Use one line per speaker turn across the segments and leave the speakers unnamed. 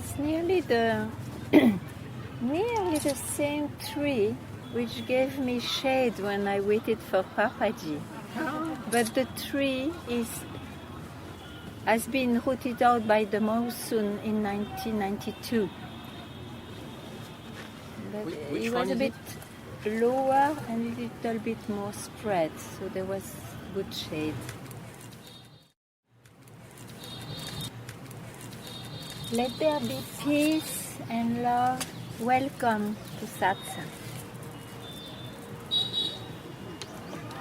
It's nearly the same tree which gave me shade when I waited for Papaji. But the tree has been rooted out by the monsoon in 1992. But
Which
it
one
was a
is
bit lower and a little bit more spread, so there was good shade. Let there be peace and love. Welcome to Satsang.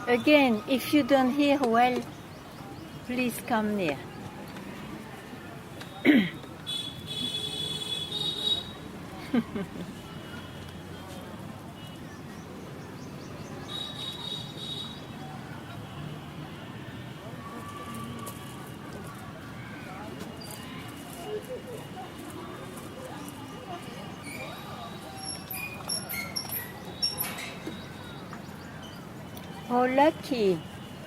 Again, if you don't hear well, please come near. How lucky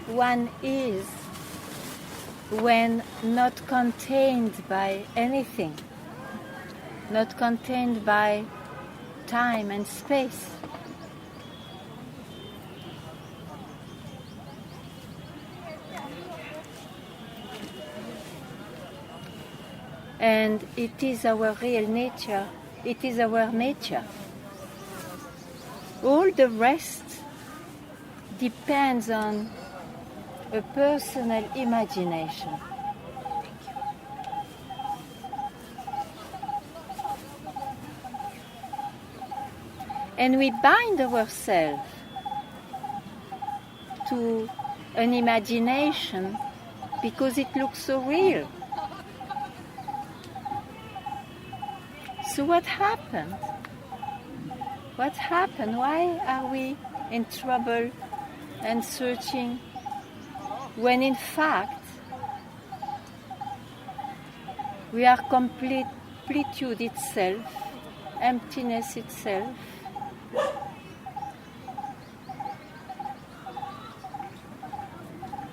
one is when not contained by anything, not contained by time and space. And it is our real nature, it is our nature. All the rest depends on a personal imagination. And we bind ourselves to an imagination because it looks so real. So what happened? What happened? Why are we in trouble and searching when in fact we are completude itself, emptiness itself,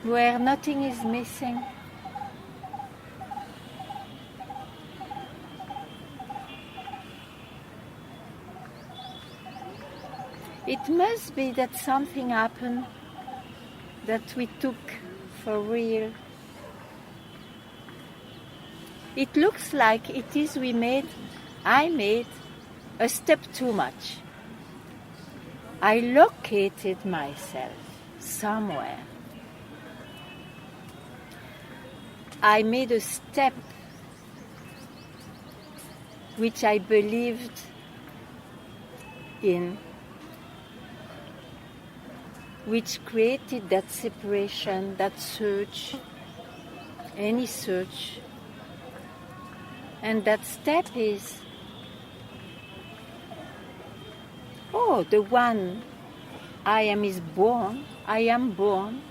where nothing is missing? It must be that something happened that we took for real. It looks like it is I made a step too much. I located myself somewhere. I made a step which I believed in, which created that separation, that search, any search. And that step is, the one I am born,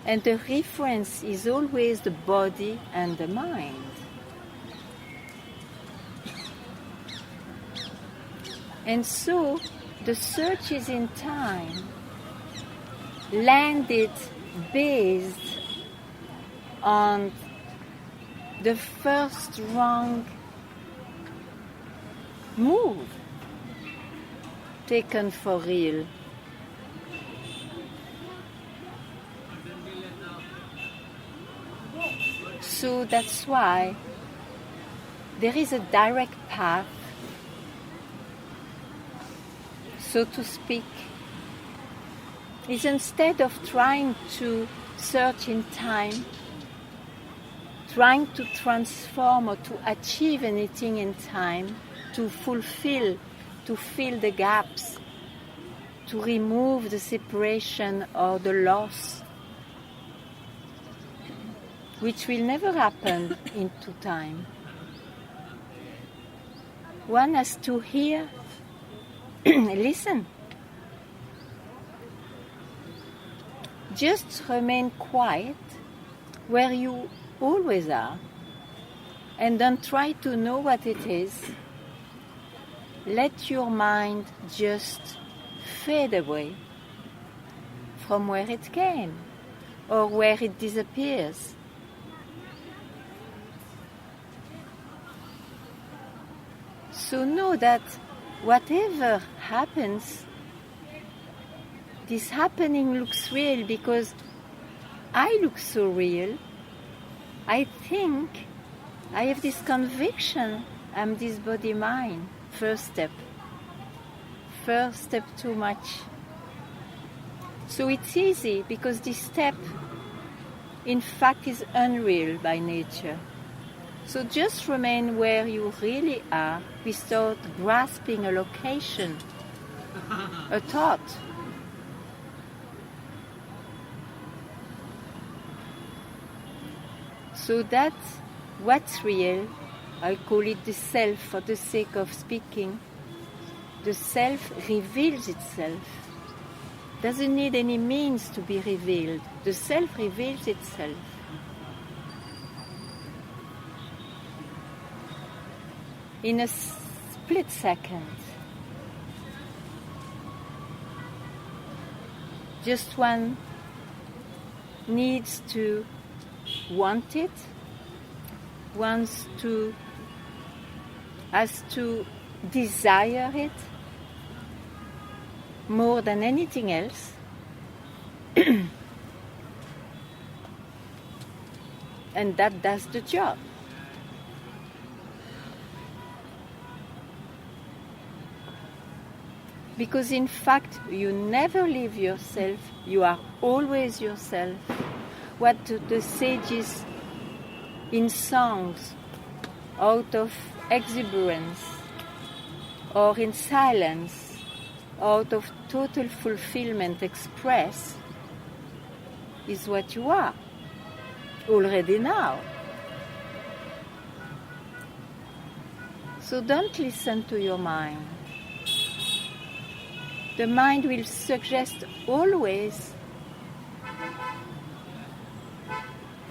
and the reference is always the body and the mind. And so the search is in time, landed based on the first wrong move taken for real. So that's why there is a direct path, so to speak, is instead of trying to search in time, trying to transform or to achieve anything in time, to fulfill, to fill the gaps, to remove the separation or the loss, which will never happen into time. One has to hear, listen. Just remain quiet where you always are, and don't try to know what it is. Let your mind just fade away from where it came or where it disappears. So know that whatever happens, this happening looks real because I look so real. I think I have this conviction I'm this body-mind. First step too much. So it's easy because this step in fact is unreal by nature. So just remain where you really are without grasping a location, a thought. So that's what's real. I'll call it the self for the sake of speaking. The self reveals itself. Doesn't need any means to be revealed. The self reveals itself. In a split second. Just one needs to want it, has to desire it more than anything else. And that does the job. Because in fact, you never leave yourself, you are always yourself. What the sages in songs, out of exuberance, or in silence, out of total fulfillment express, is what you are, already now. So don't listen to your mind. The mind will suggest always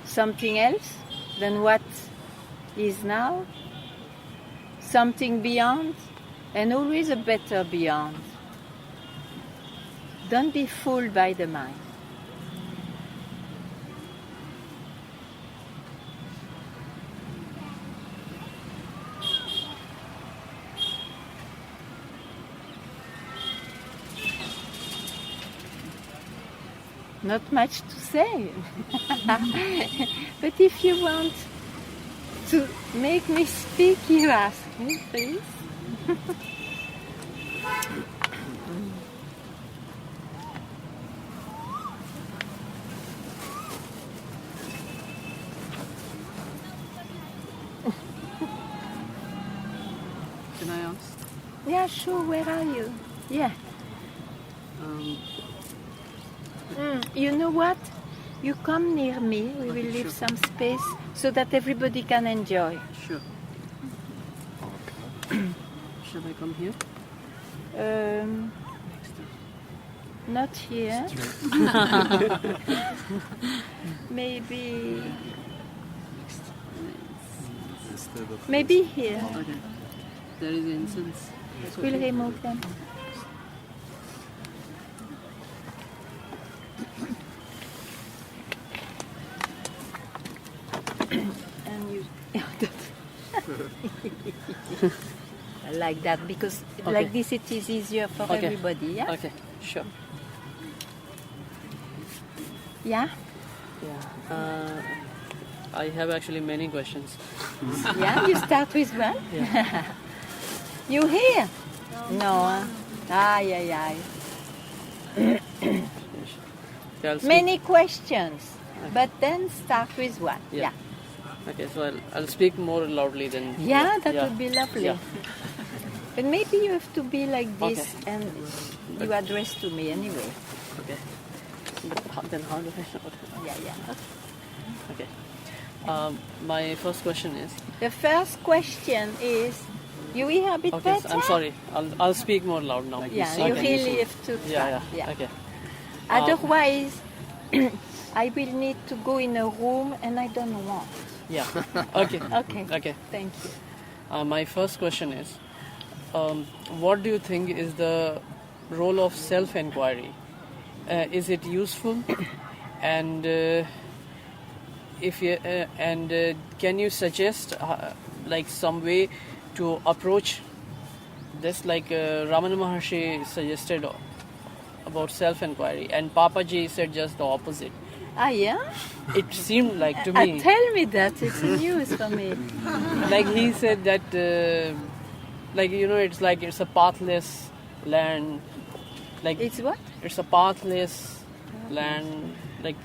something else than what is now, something beyond, and always a better beyond. Don't be fooled by the mind. Not much to say. But if you want to make me speak, you ask me, please.
Can I ask?
Yeah, sure. Where are you? Yeah. You know what? You come near me. We will leave some space so that everybody can enjoy.
Sure. Shall I come here?
Not here. Maybe here.
Okay. There is incense.
We'll remove them. And you. I like that because like this it is easier for everybody. Yeah.
Okay. Sure.
Yeah.
Yeah. I have actually many questions.
Yeah. You start with one.
Yeah.
You here? No. Aye.
Okay, I'll speak.
Many questions, but then start with one.
Yeah. Okay, so I'll speak more loudly then.
Yeah, that would be lovely.
Yeah.
But maybe you have to be like this and you address to me anyway.
Okay. But then how do I know?
Yeah.
Okay. My first question is.
The first question is, you hear a bit
Okay,
better?
so I'm sorry. I'll speak more loud now.
Yeah, you really have to try.
Yeah. Okay.
Otherwise, I will need to go in a room and I don't want.
Yeah. Okay.
Okay. Thank you.
My first question is, what do you think is the role of self-inquiry? Is it useful? And can you suggest like some way to approach Just like Ramana Maharshi suggested about self-inquiry, and Papaji said just the opposite.
Ah, yeah?
It seemed like to me,
Tell me that. It's news for me.
like he said that, it's like it's a pathless land. Like
It's what?
it's a pathless land. Like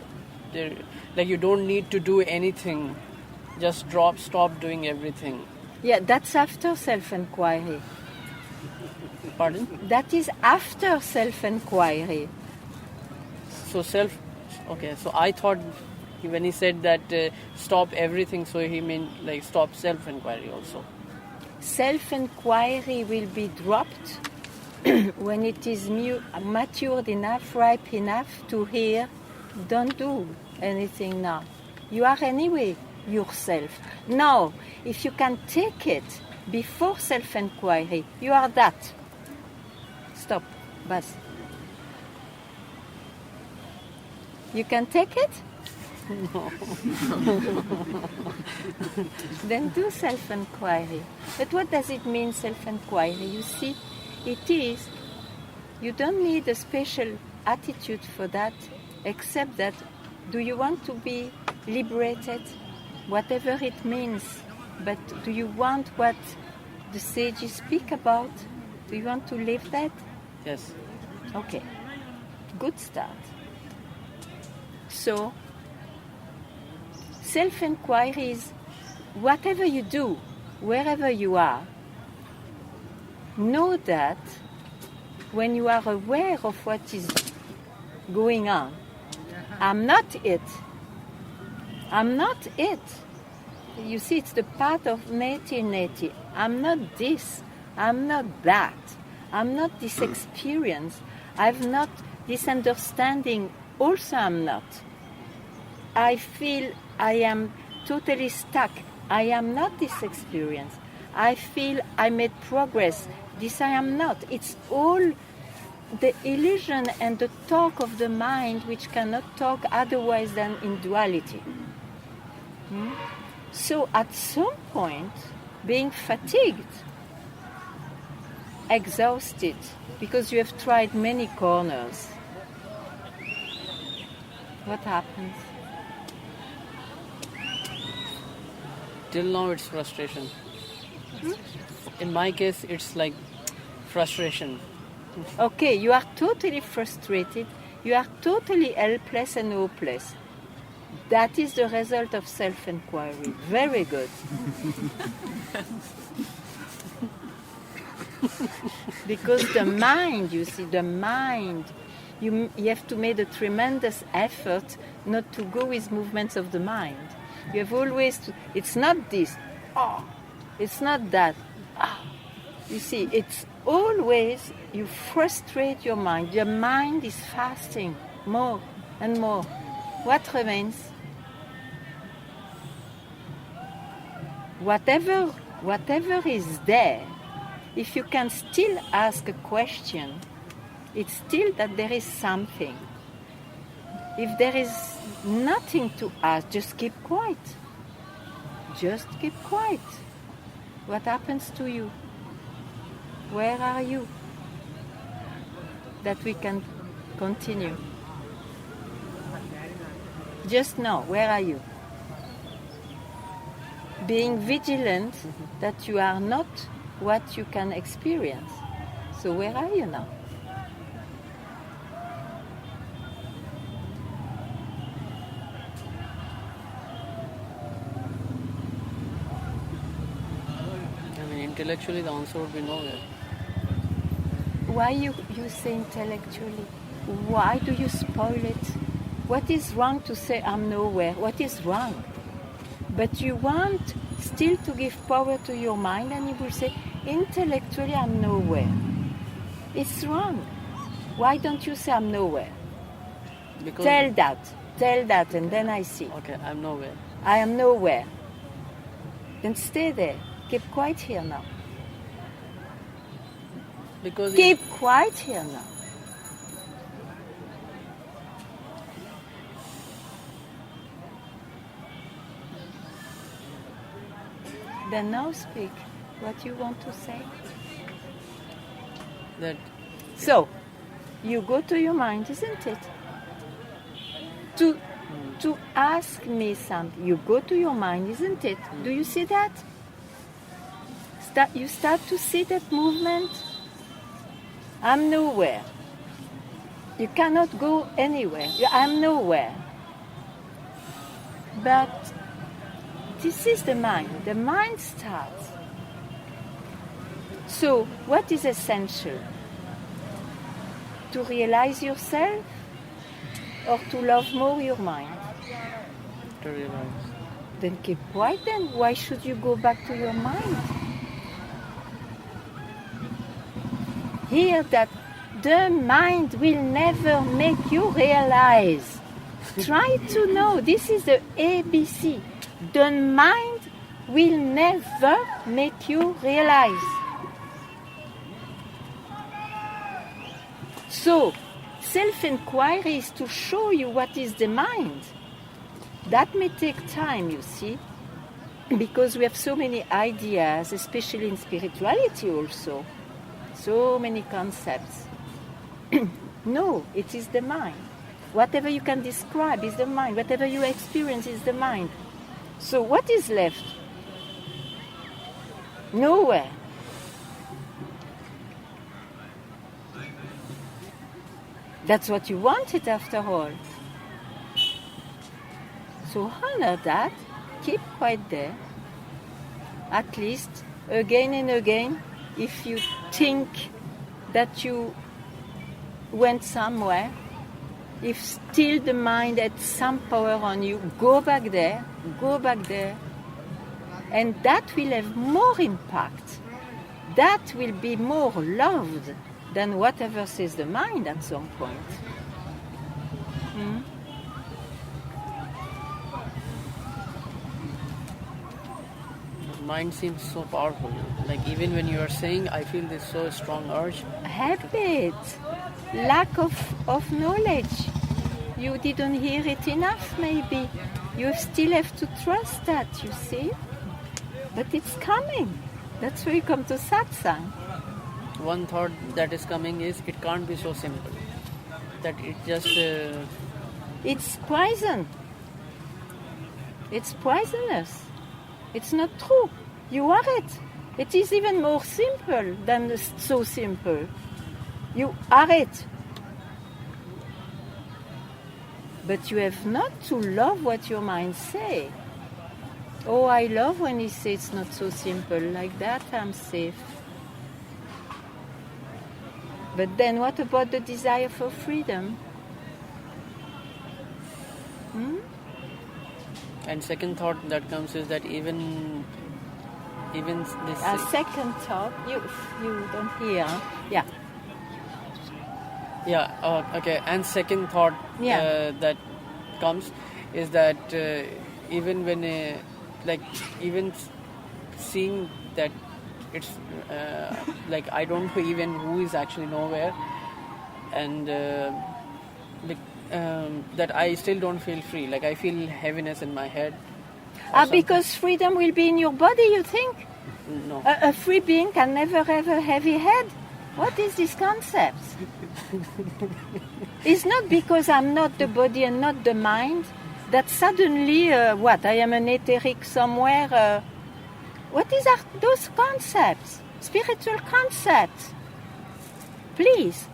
there, like you don't need to do anything. Just stop doing everything.
Yeah, that's after self-inquiry.
Pardon?
That is after self-inquiry.
So okay, so I thought when he said that stop everything, so he meant like stop self-inquiry also.
Self-inquiry will be dropped when it is matured enough, ripe enough to hear, don't do anything now. You are anyway yourself. Now, if you can take it before self-inquiry, you are that. Stop. Bas. You can take it?
No.
Then do self-inquiry. But what does it mean, self-inquiry? You see, it is, you don't need a special attitude for that, except that, do you want to be liberated? Whatever it means. But do you want what the sages speak about? Do you want to live that?
Yes.
Okay. Good start. So, self-inquiry is whatever you do, wherever you are, know that when you are aware of what is going on, I'm not it. I'm not it. You see, it's the part of neti. I'm not this. I'm not that. I'm not this experience. I've not this understanding. Also, I'm not. I feel I am totally stuck. I am not this experience. I feel I made progress. This I am not. It's all the illusion and the talk of the mind which cannot talk otherwise than in duality. So at some point, being fatigued, exhausted, because you have tried many corners, what happens?
Till now it's frustration. In my case, it's like frustration.
Okay, you are totally frustrated, you are totally helpless and hopeless. That is the result of self-inquiry. Very good. Because the mind, you see, the mind, you have to make a tremendous effort not to go with movements of the mind. You have always to, it's not this, it's not that. You see, it's always, you frustrate your mind. Your mind is fasting more and more. What remains? Whatever is there, if you can still ask a question, it's still that there is something. If there is nothing to ask, just keep quiet. Just keep quiet. What happens to you? Where are you? That we can continue. Just now, where are you? Being vigilant that you are not what you can experience. So where are you now?
I mean, intellectually the answer would be nowhere.
Why you say intellectually? Why do you spoil it? What is wrong to say I'm nowhere? What is wrong? But you want still to give power to your mind, and you will say, intellectually I'm nowhere. It's wrong. Why don't you say I'm nowhere?
Because
Tell that, and then I see.
Okay, I'm nowhere.
I am nowhere. Then stay there. Keep quiet here now.
Because
Keep quiet here now. Then now speak what you want to say.
That
So, you go to your mind, isn't it? To ask me something, you go to your mind, isn't it? Do you see that? You start to see that movement. I'm nowhere. You cannot go anywhere. I'm nowhere. But this is the mind. The mind starts. So, what is essential? To realize yourself or to love more your mind?
to realize.
Then keep quiet then. Why should you go back to your mind? Hear that the mind will never make you realize. Try to know, this is the ABC. The mind will never make you realize. So, self-inquiry is to show you what is the mind. That may take time, you see, because we have so many ideas, especially in spirituality also. So many concepts. No, it is the mind. Whatever you can describe is the mind. Whatever you experience is the mind. So what is left? Nowhere. That's what you wanted after all. So honor that. Keep quiet there. At least, again and again, if you think that you went somewhere, if still the mind had some power on you, go back there, and that will have more impact. That will be more loved than whatever says the mind at some point.
Mind seems so powerful. Like even when you are saying, I feel this so strong urge.
Habit, lack of knowledge. You didn't hear it enough, maybe. You still have to trust that, you see. But it's coming. That's why you come to satsang.
One thought that is coming is, it can't be so simple. That it just...
It's poison. It's poisonous. It's not true. You are it. It is even more simple than so simple. You are it. But you have not to love what your mind say. Oh, I love when he says it's not so simple. Like that, I'm safe. But then what about the desire for freedom?
And second thought that comes is that even this...
A second thought, you don't hear. Yeah.
Yeah, okay. And second thought that comes is that even when, even seeing that it's like I don't know even who is actually nowhere, and that I still don't feel free. Like I feel heaviness in my head.
Because freedom will be in your body, you think?
No.
A free being can never have a heavy head? What is this concept? It's not because I'm not the body and not the mind that suddenly, I am an etheric somewhere. What are those concepts? Spiritual concepts. Please,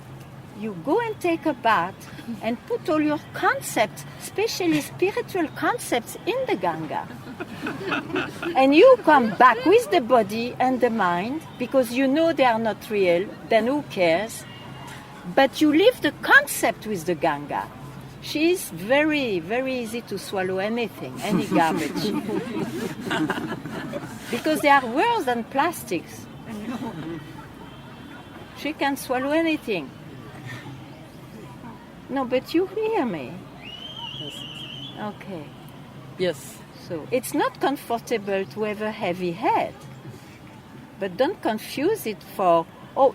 you go and take a bath and put all your concepts, especially spiritual concepts, in the Ganga. And you come back with the body and the mind, because you know they are not real, then who cares? But you leave the concept with the Ganga. She's very, very easy to swallow anything, any garbage. Because they are worse than plastics. She can swallow anything. No, but you hear me.
Yes.
Okay.
Yes.
So it's not comfortable to have a heavy head. But don't confuse it for,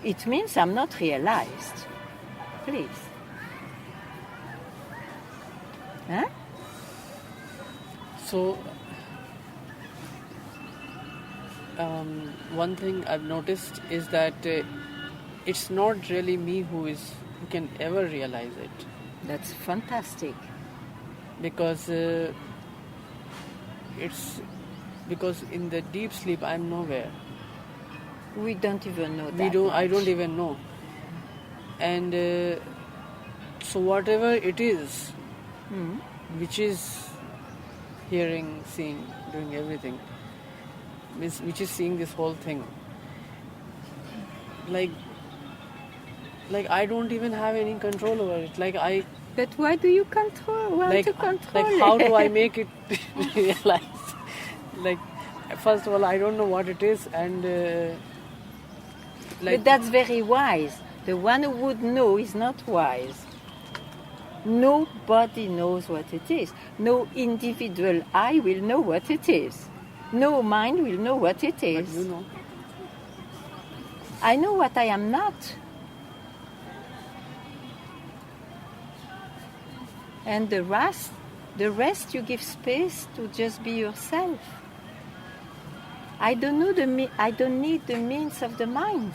it means I'm not realized. Please. Huh?
So, one thing I've noticed is that it's not really me who can ever realize it.
That's fantastic.
Because because in the deep sleep I'm nowhere.
We don't even know that.
I don't even know. And so whatever it is, which is hearing, seeing, doing everything, which is seeing this whole thing, like I don't even have any control over it.
But why do you want to control it?
How do I make it realize? First of all, I don't know what it is, and
but that's very wise. The one who would know is not wise. Nobody knows what it is. No individual I will know what it is. No mind will know what it is.
But you know.
I know what I am not. And the rest you give space to just be yourself. I don't need the means of the mind.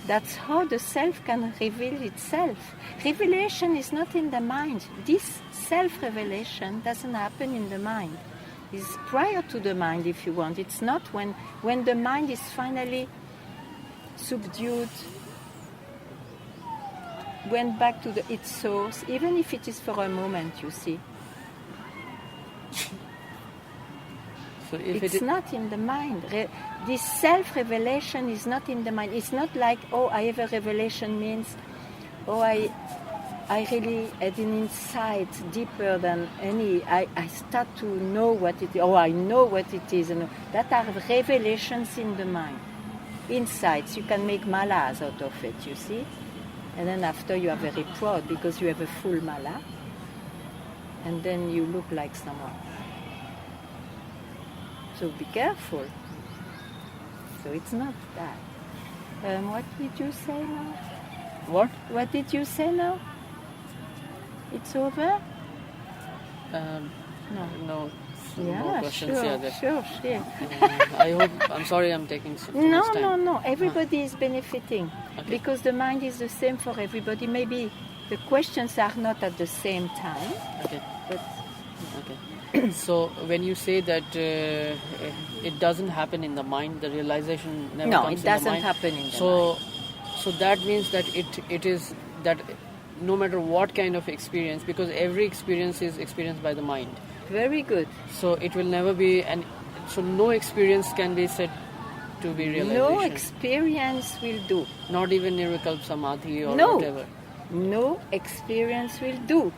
That's how the self can reveal itself. Revelation is not in the mind. This self-revelation doesn't happen in the mind. It's prior to the mind, if you want. It's not when the mind is finally subdued, went back to its source, even if it is for a moment, you see.
So if
it's not in the mind. This self-revelation is not in the mind. It's not like, I have a revelation means, I really had an insight deeper than any. I start to know what it is. I know what it is. That are revelations in the mind. Insights. You can make malas out of it, you see. And then after you are very proud because you have a full mala. And then you look like someone. So be careful. So it's not that. What did you say now?
What?
What did you say now? It's over?
No.
Yeah,
no questions.
Sure.
I'm sorry I'm taking so much time.
No. Everybody is benefiting.
Okay.
Because the mind is the same for everybody. Maybe the questions are not at the same time.
Okay.
But
okay. So when you say that it doesn't happen in the mind, the realization never comes in the mind.
No, it doesn't happen in the mind.
So that means that it is that no matter what kind of experience, because every experience is experienced by the mind.
Very good.
So it will never be, so no experience can be said to be realization.
No experience will do.
Not even Nirvikalp Samadhi or whatever.
No experience will do.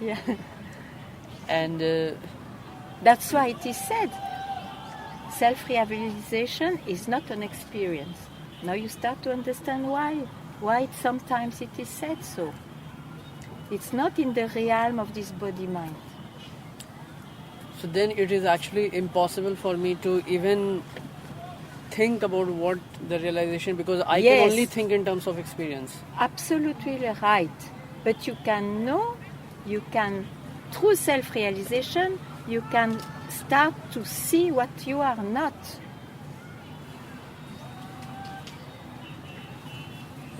Yeah.
And
that's why it is said, self-realization is not an experience. Now you start to understand why sometimes it is said so. It's not in the realm of this body-mind.
So then it is actually impossible for me to even think about what the realization, because I can only think in terms of experience.
Absolutely right. But you can know, through self-realization, you can start to see what you are not.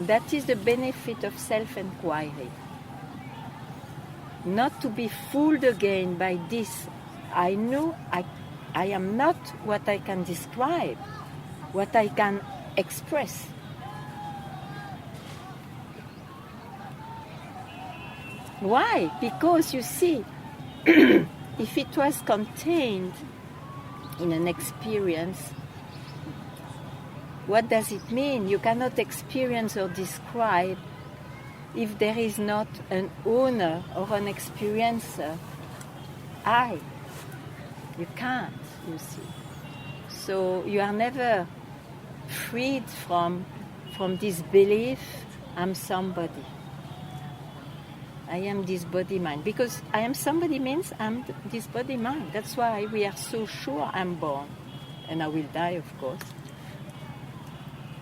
That is the benefit of self-inquiry. Not to be fooled again by this. I know I am not what I can describe, what I can express. Why? Because you see, if it was contained in an experience, what does it mean? You cannot experience or describe if there is not an owner or an experiencer. You can't, you see. So you are never freed from this belief, I'm somebody. I am this body-mind. Because I am somebody means I'm this body-mind. That's why we are so sure I'm born. And I will die, of course.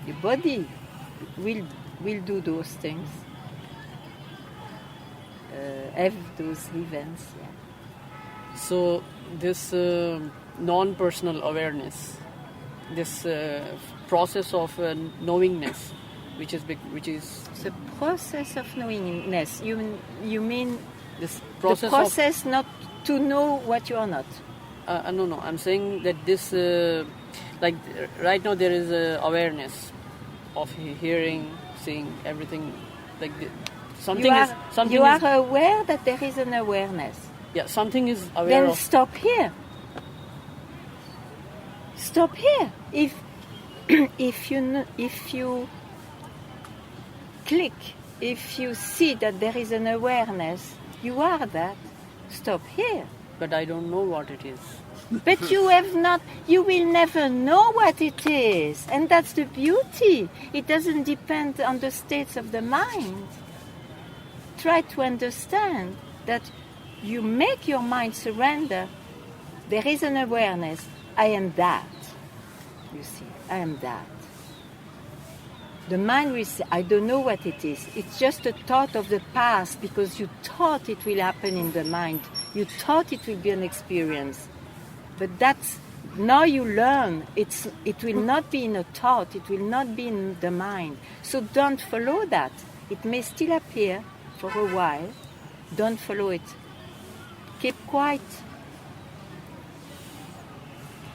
The body will do those things. Have those events. Yeah.
So this non-personal awareness, this process of knowingness, which is
the process of knowingness. You mean
this
the process not to know what you are not?
No. I'm saying that this, like right now, there is awareness of hearing, seeing, everything. Like something
you are aware that there is an awareness.
Yeah, something is aware
then
of.
Stop here. Stop here. If you click, if you see that there is an awareness, you are that. Stop here.
But I don't know what it is.
But you will never know what it is. And that's the beauty. It doesn't depend on the states of the mind. Try to understand that you make your mind surrender. There is an awareness. I am that. You see, I am that. The mind will say, I don't know what it is. It's just a thought of the past because you thought it will happen in the mind. You thought it will be an experience. But now you learn. It will not be in a thought. It will not be in the mind. So don't follow that. It may still appear for a while. Don't follow it. Keep quiet.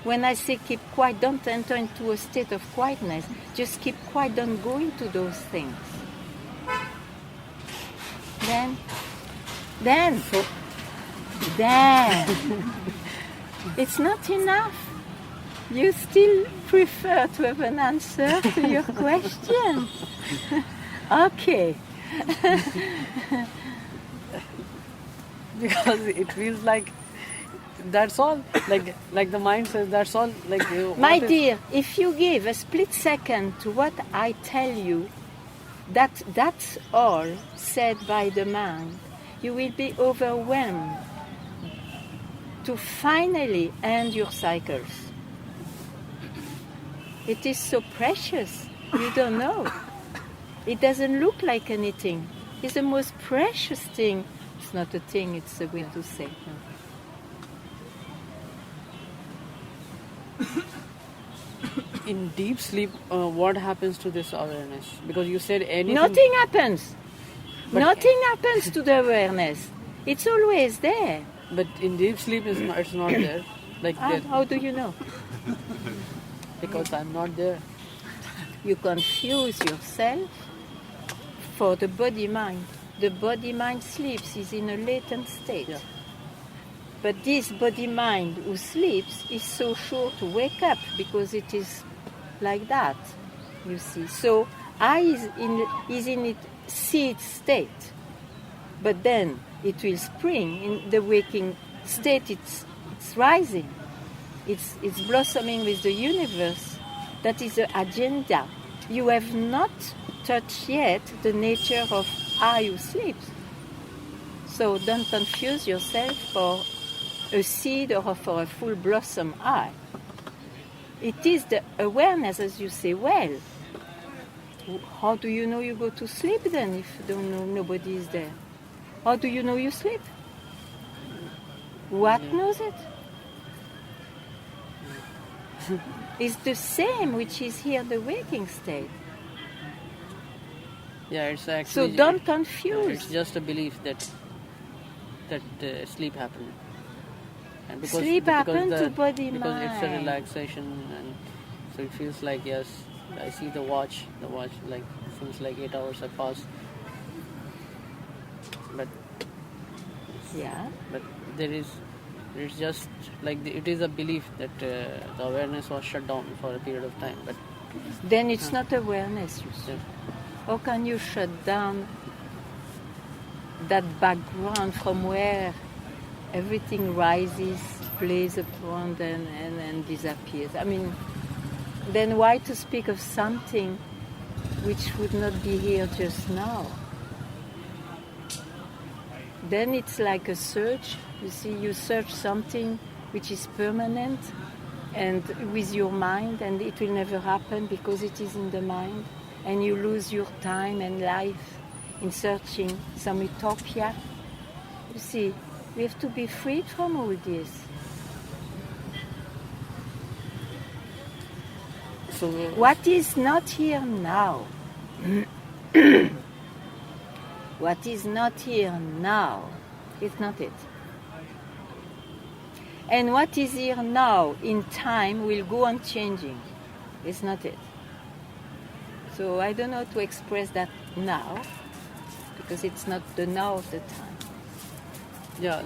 When I say keep quiet, don't enter into a state of quietness. Just keep quiet, don't go into those things. Then, it's not enough. You still prefer to have an answer to your question. Okay.
Because it feels like that's all. Like the mind says that's all.
My dear, if you give a split second to what I tell you, that's all said by the mind, you will be overwhelmed to finally end your cycles. It is so precious. You don't know. It doesn't look like anything. It's the most precious thing. It's not a thing, it's a way to say.
In deep sleep, what happens to this awareness? Because you said anything.
Nothing happens. Nothing happens to the awareness. It's always there.
But in deep sleep, it's not there.
How do you know?
Because I'm not there.
You confuse yourself for the body-mind. The body-mind sleeps, is in a latent state.
Yeah.
But this body-mind who sleeps is so sure to wake up because it is like that, you see. So I is in its seed state, but then it will spring in the waking state. It's rising. It's blossoming with the universe. That is the agenda. You have not touched yet the nature of I who sleeps. So don't confuse yourself for a seed or for a full blossom I. It is the awareness, as you say. Well, how do you know you go to sleep then if you don't know nobody is there? How do you know you sleep? What knows it? It's the same which is here, the waking state.
Yeah, it's actually.
So don't confuse.
It's just a belief that sleep happened. And
sleep happened to body
because
mind.
It's a relaxation, and so it feels like, yes, I see the watch like seems like 8 hours have passed. But
yeah.
But it's just like it is a belief that the awareness was shut down for a period of time. But
then it's not awareness, you see. How can you shut down that background from where everything rises, plays upon and disappears? I mean, then why to speak of something which would not be here just now? Then it's like a search. You see, you search something which is permanent and with your mind, and it will never happen because it is in the mind, and you lose your time and life in searching some utopia. You see, We have to be freed from all this.
So
What is not here now? What is not here now is not it. And what is here now in time will go on changing. It's not it. So I don't know how to express that now, because it's not the now of the time.
yeah,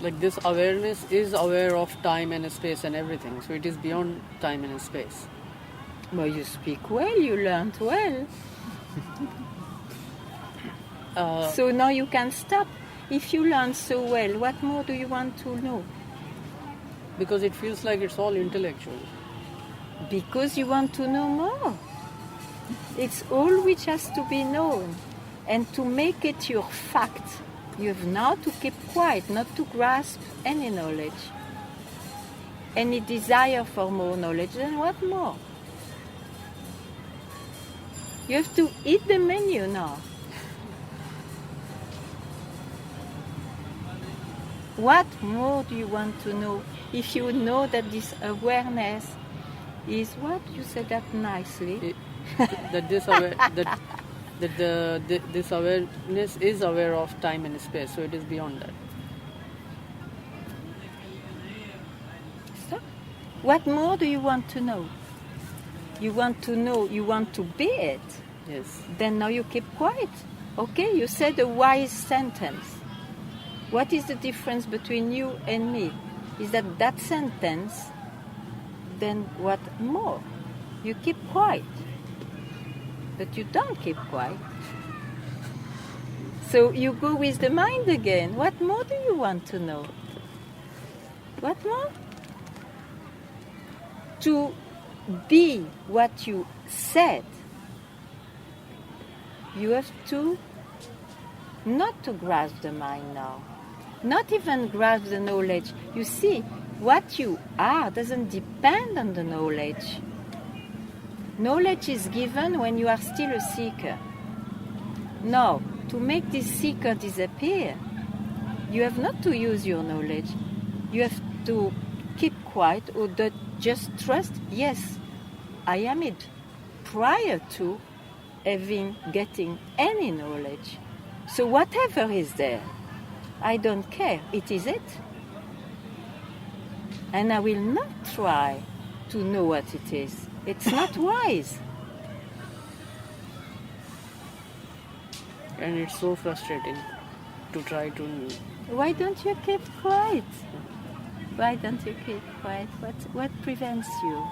like this awareness is aware of time and space and everything. So it is beyond time and space.
Well, you speak well, you learned well. So now you can stop. If you learn so well, what more do you want to know?
Because it feels like it's all intellectual.
Because you want to know more. It's all which has to be known. And to make it your fact, you have now to keep quiet, not to grasp any knowledge. Any desire for more knowledge, then what more? You have to eat the menu now. What more do you want to know? If you know that this awareness is what you said that nicely.
That this this awareness is aware of time and space, so it is beyond that.
Stop. What more do you want to know? You want to know, you want to be it.
Yes.
Then now you keep quiet. Okay, you said a wise sentence. What is the difference between you and me? Is that sentence, then what more? You keep quiet. But you don't keep quiet. So you go with the mind again. What more do you want to know? What more? To be what you said, you have to not to grasp the mind now. Not even grasp the knowledge. You see, what you are doesn't depend on the knowledge. Knowledge is given when you are still a seeker. Now, to make this seeker disappear, you have not to use your knowledge. You have to keep quiet or just trust, yes, I am it, prior to getting any knowledge. So whatever is there, I don't care, it is it. And I will not try to know what it is. It's not wise.
And it's so frustrating to try to...
Why don't you keep quiet? Why don't you keep quiet? What prevents you?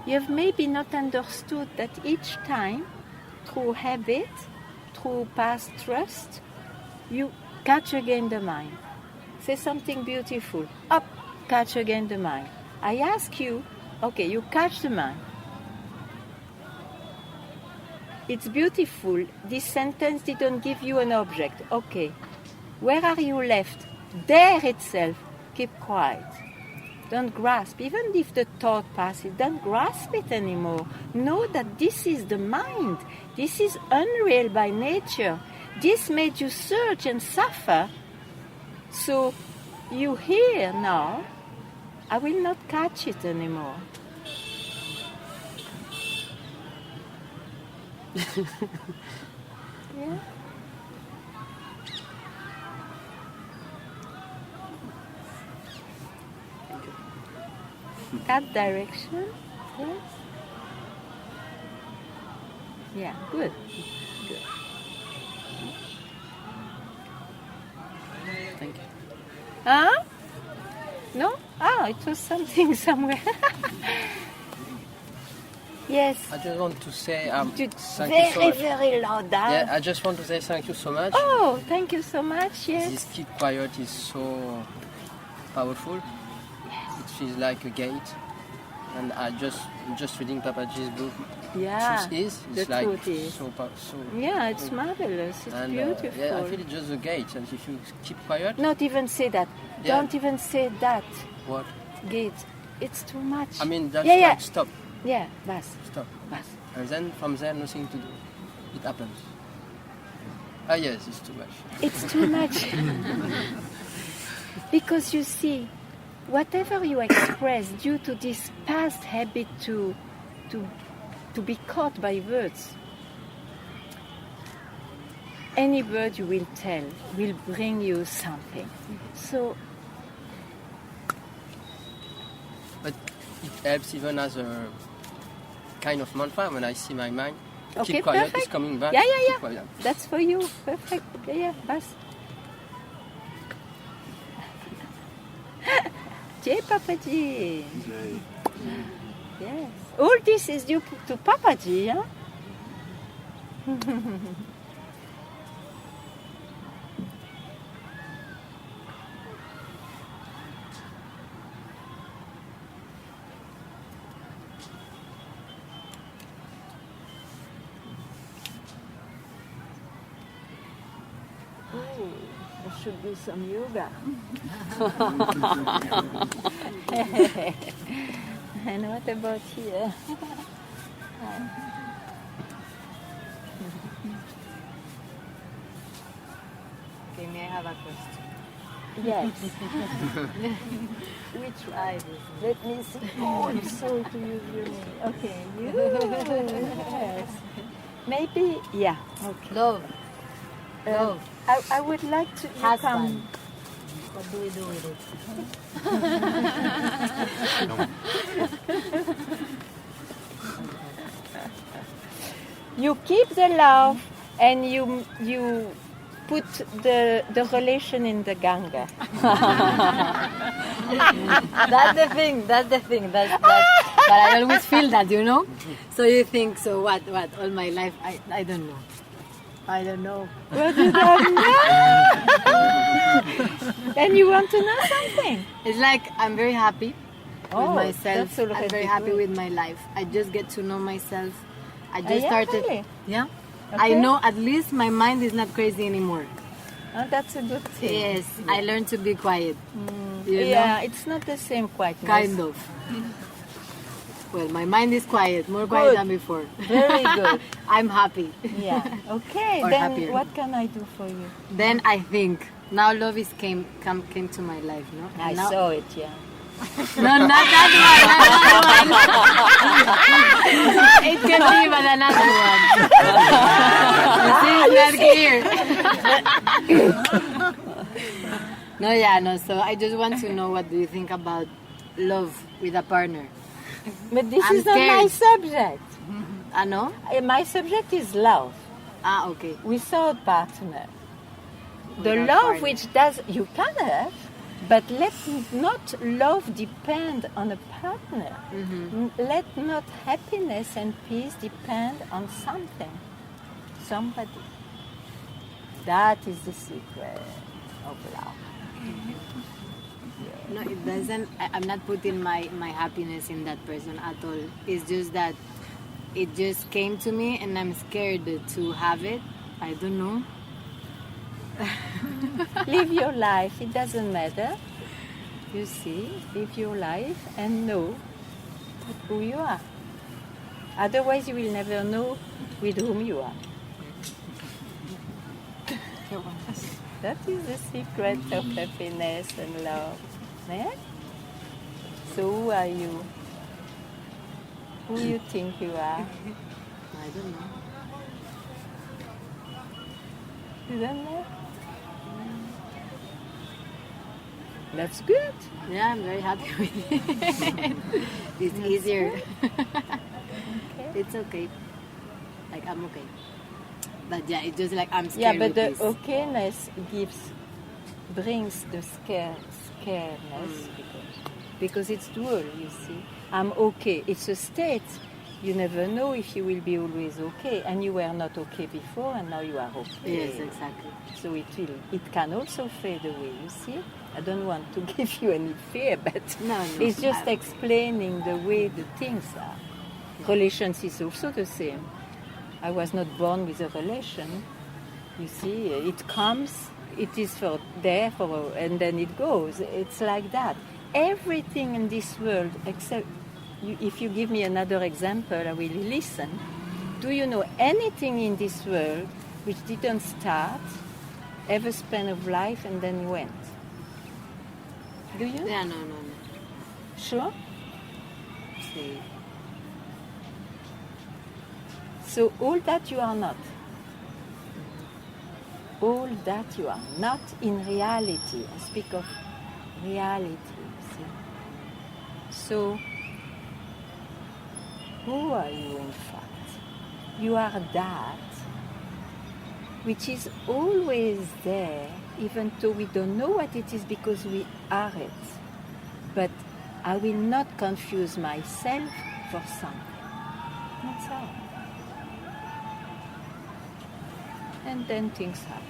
You have maybe not understood that each time, through habit, through past trust, you catch again the mind. Say something beautiful. Up, catch again the mind. I ask you, okay, you catch the mind. It's beautiful. This sentence didn't give you an object. Okay. Where are you left? There itself. Keep quiet. Don't grasp. Even if the thought passes, don't grasp it anymore. Know that this is the mind. This is unreal by nature. This made you search and suffer. So you hear now, I will not catch it anymore. Yeah. That direction. Yes. Yeah, good. Good.
Thank you.
Huh? No? Ah, it was something somewhere. Yes.
I just want to say thank you so
Very,
much.
very loud. Huh?
Yeah, I just want to say thank you so much.
Oh, thank you so much. Yes.
This keep quiet is so powerful. It feels like a gate. And I just reading Papaji's book.
Yeah.
Truth is.
The
It's like
truth is.
so
Yeah, it's marvelous. It's
and,
beautiful.
yeah, I feel it's just a gate. And if you keep quiet,
Not even say that.
Yeah.
Don't even say that.
what?
Gate. It's too much.
I mean, just
yeah,
like stop,
Yeah, bas.
stop.
Bas.
And then from there, nothing to do. It happens. Ah yes, it's too much.
It's too much. Because you see, whatever you express due to this past habit to be caught by words, any word you will tell will bring you something. So,
But it helps even as a kind of mantra when I see my mind.
okay,
Keep quiet,
perfect.
it's coming back.
Yeah,
Keep quiet.
That's for you. Perfect. Yeah, bas. Jay Papaji. Yes. All this is due to Papaji, huh? I should do some yoga. And what about here?
Okay, may I have a question?
Yes. We try this. Let me see. Oh, I'm sorry to use your name. Okay, you. Yes. Maybe, yeah. Okay.
Love. Love.
I would like to you
Husband.
come.
What do we do with it?
You keep the love and you put the relation in the Ganga.
That's the thing. But I always feel that, you know. So you think, so what? All my life, I don't know. I don't know.
What did I know? And you want to know something?
It's like I'm very happy
Oh,
with myself.
that's already
I'm very happy
good.
with my life. I just get to know myself. I just
Yeah,
started.
really?
Yeah. I
Okay.
know at least my mind is not crazy anymore.
Oh, that's a good thing.
Yes, I learned to be quiet. You
Yeah,
know?
it's not the same quietness.
Kind of. Well, my mind is quiet, more quiet
Good.
than before.
Very good.
I'm happy.
Yeah. Okay.
Or
Then
happier.
what can I do for you?
Then I think now love is came to my life, no?
I
And now,
saw it. Yeah.
No, not that one. It can be, but another one. You see, it's not clear. No, yeah, no. So I just want to know, what do you think about love with a partner?
But this
I'm
is not my
scared.
subject.
I know.
My subject is love
Ah, okay.
without partner. The
Without
love
partner.
which does you can have, but let not love depend on a partner. Let not happiness and peace depend on something, somebody. That is the secret of love.
No, it doesn't. I'm not putting my happiness in that person at all. It's just that it just came to me and I'm scared to have it. I don't know.
Live your life, it doesn't matter. You see, live your life and know who you are. Otherwise, you will never know with whom you are. That is the secret of happiness and love. Eh? So who are you? Who you think you are?
I don't know.
You don't know? That's good.
Yeah, I'm very happy with it. It's easier.
Okay.
It's okay. Like, I'm okay. But yeah, it's just like I'm
Yeah,
scared
but the
with this.
okayness brings the scaredness because it's dual, you see. I'm okay. It's a state. You never know if you will be always okay, and you were not okay before, and now you are okay.
Yes, exactly.
So it can also fade away, you see. I don't want to give you any fear, but
No.
it's just explaining the way the things are. Relations is also the same. I was not born with a relation. You see, it comes, it is and then it goes. It's like that. Everything in this world, except if you give me another example, I will listen. Do you know anything in this world which didn't start, have a span of life and then went. Do you?
Yeah, no.
Sure?
Sí.
So all that you are not. All that you are not in reality. I speak of reality, see. So, who are you in fact? You are that which is always there, even though we don't know what it is because we are it. But I will not confuse myself for something. That's all. And then things happen.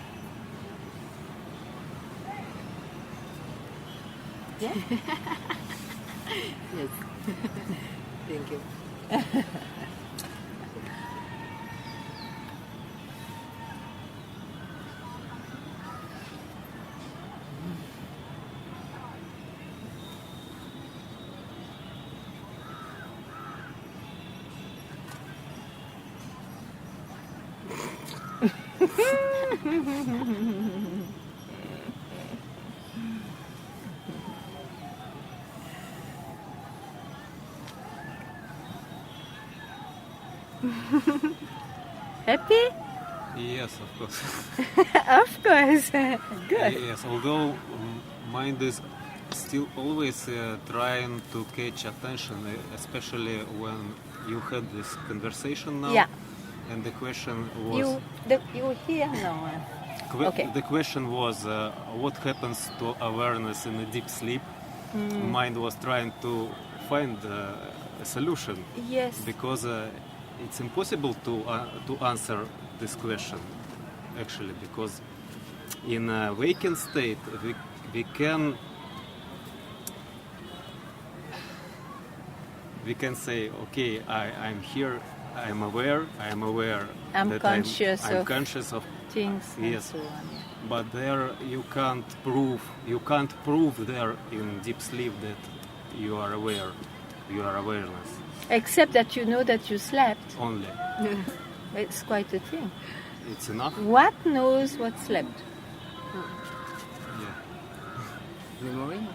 Yeah?
Yes. Thank you.
Happy?
Yes, of course.
Of course. Good.
Yes, although mind is still always trying to catch attention, especially when you had this conversation now.
Yeah.
And the question was.
You hear now. Okay.
The question was what happens to awareness in a deep sleep. Mind was trying to find a solution.
Yes.
Because it's impossible to answer this question, actually, because in a waking state we can say, okay, I'm here, I'm aware
I'm
that
conscious
I'm
of
conscious of
things and
yes.
so on.
But there you can't prove there in deep sleep that you are aware, you are awareness.
Except that you know that you slept.
Only.
It's quite a thing.
It's enough?
What knows what slept?
Yeah.
Memory?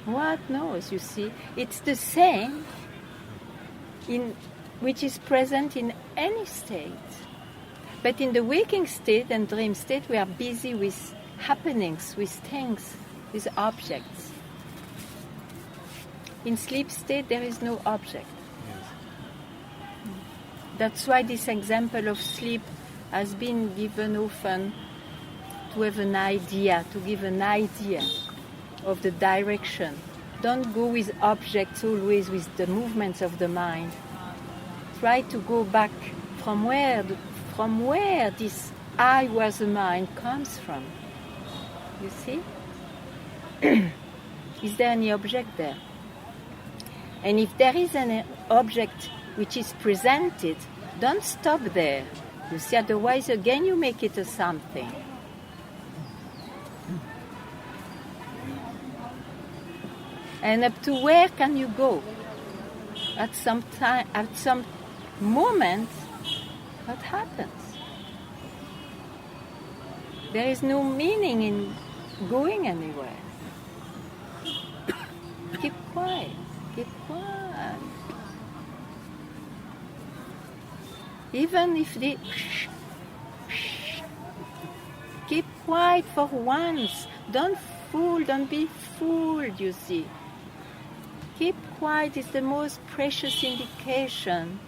What knows, you see? It's the same which is present in any state. But in the waking state and dream state, we are busy with happenings, with things, with objects. In sleep state, there is no object.
Yes.
That's why this example of sleep has been given often to have an idea, to give an idea of the direction. Don't go with objects, always with the movements of the mind. Try to go back from where this I was a mind comes from. You see? Is there any object there? And if there is an object which is presented, don't stop there. You see, otherwise again you make it a something. And up to where can you go? At some time, at some moment, what happens? There is no meaning in going anywhere. Keep quiet. Keep quiet. Even if they keep quiet for once. Don't be fooled, you see. Keep quiet is the most precious indication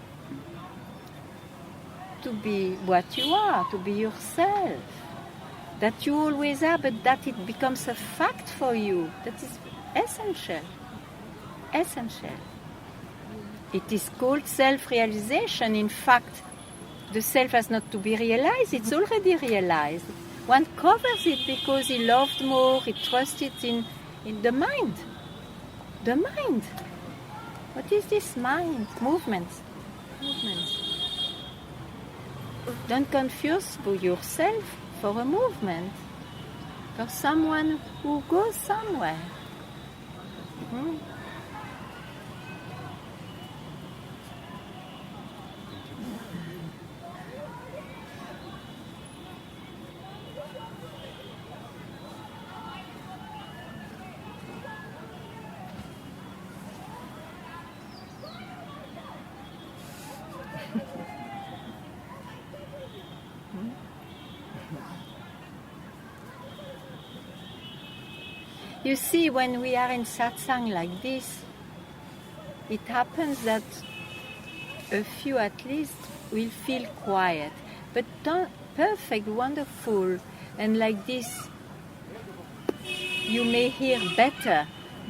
to be what you are, to be yourself. That you always are, but that it becomes a fact for you. That is essential. Essential. It is called self-realization. In fact, the self has not to be realized, it's already realized. One covers it because he loved more, he trusted in the mind. The mind. What is this mind? Movements. Movements. Don't confuse yourself for a movement, for someone who goes somewhere. You see, when we are in satsang like this, it happens that a few at least will feel quiet, but perfect, wonderful, and like this you may hear better,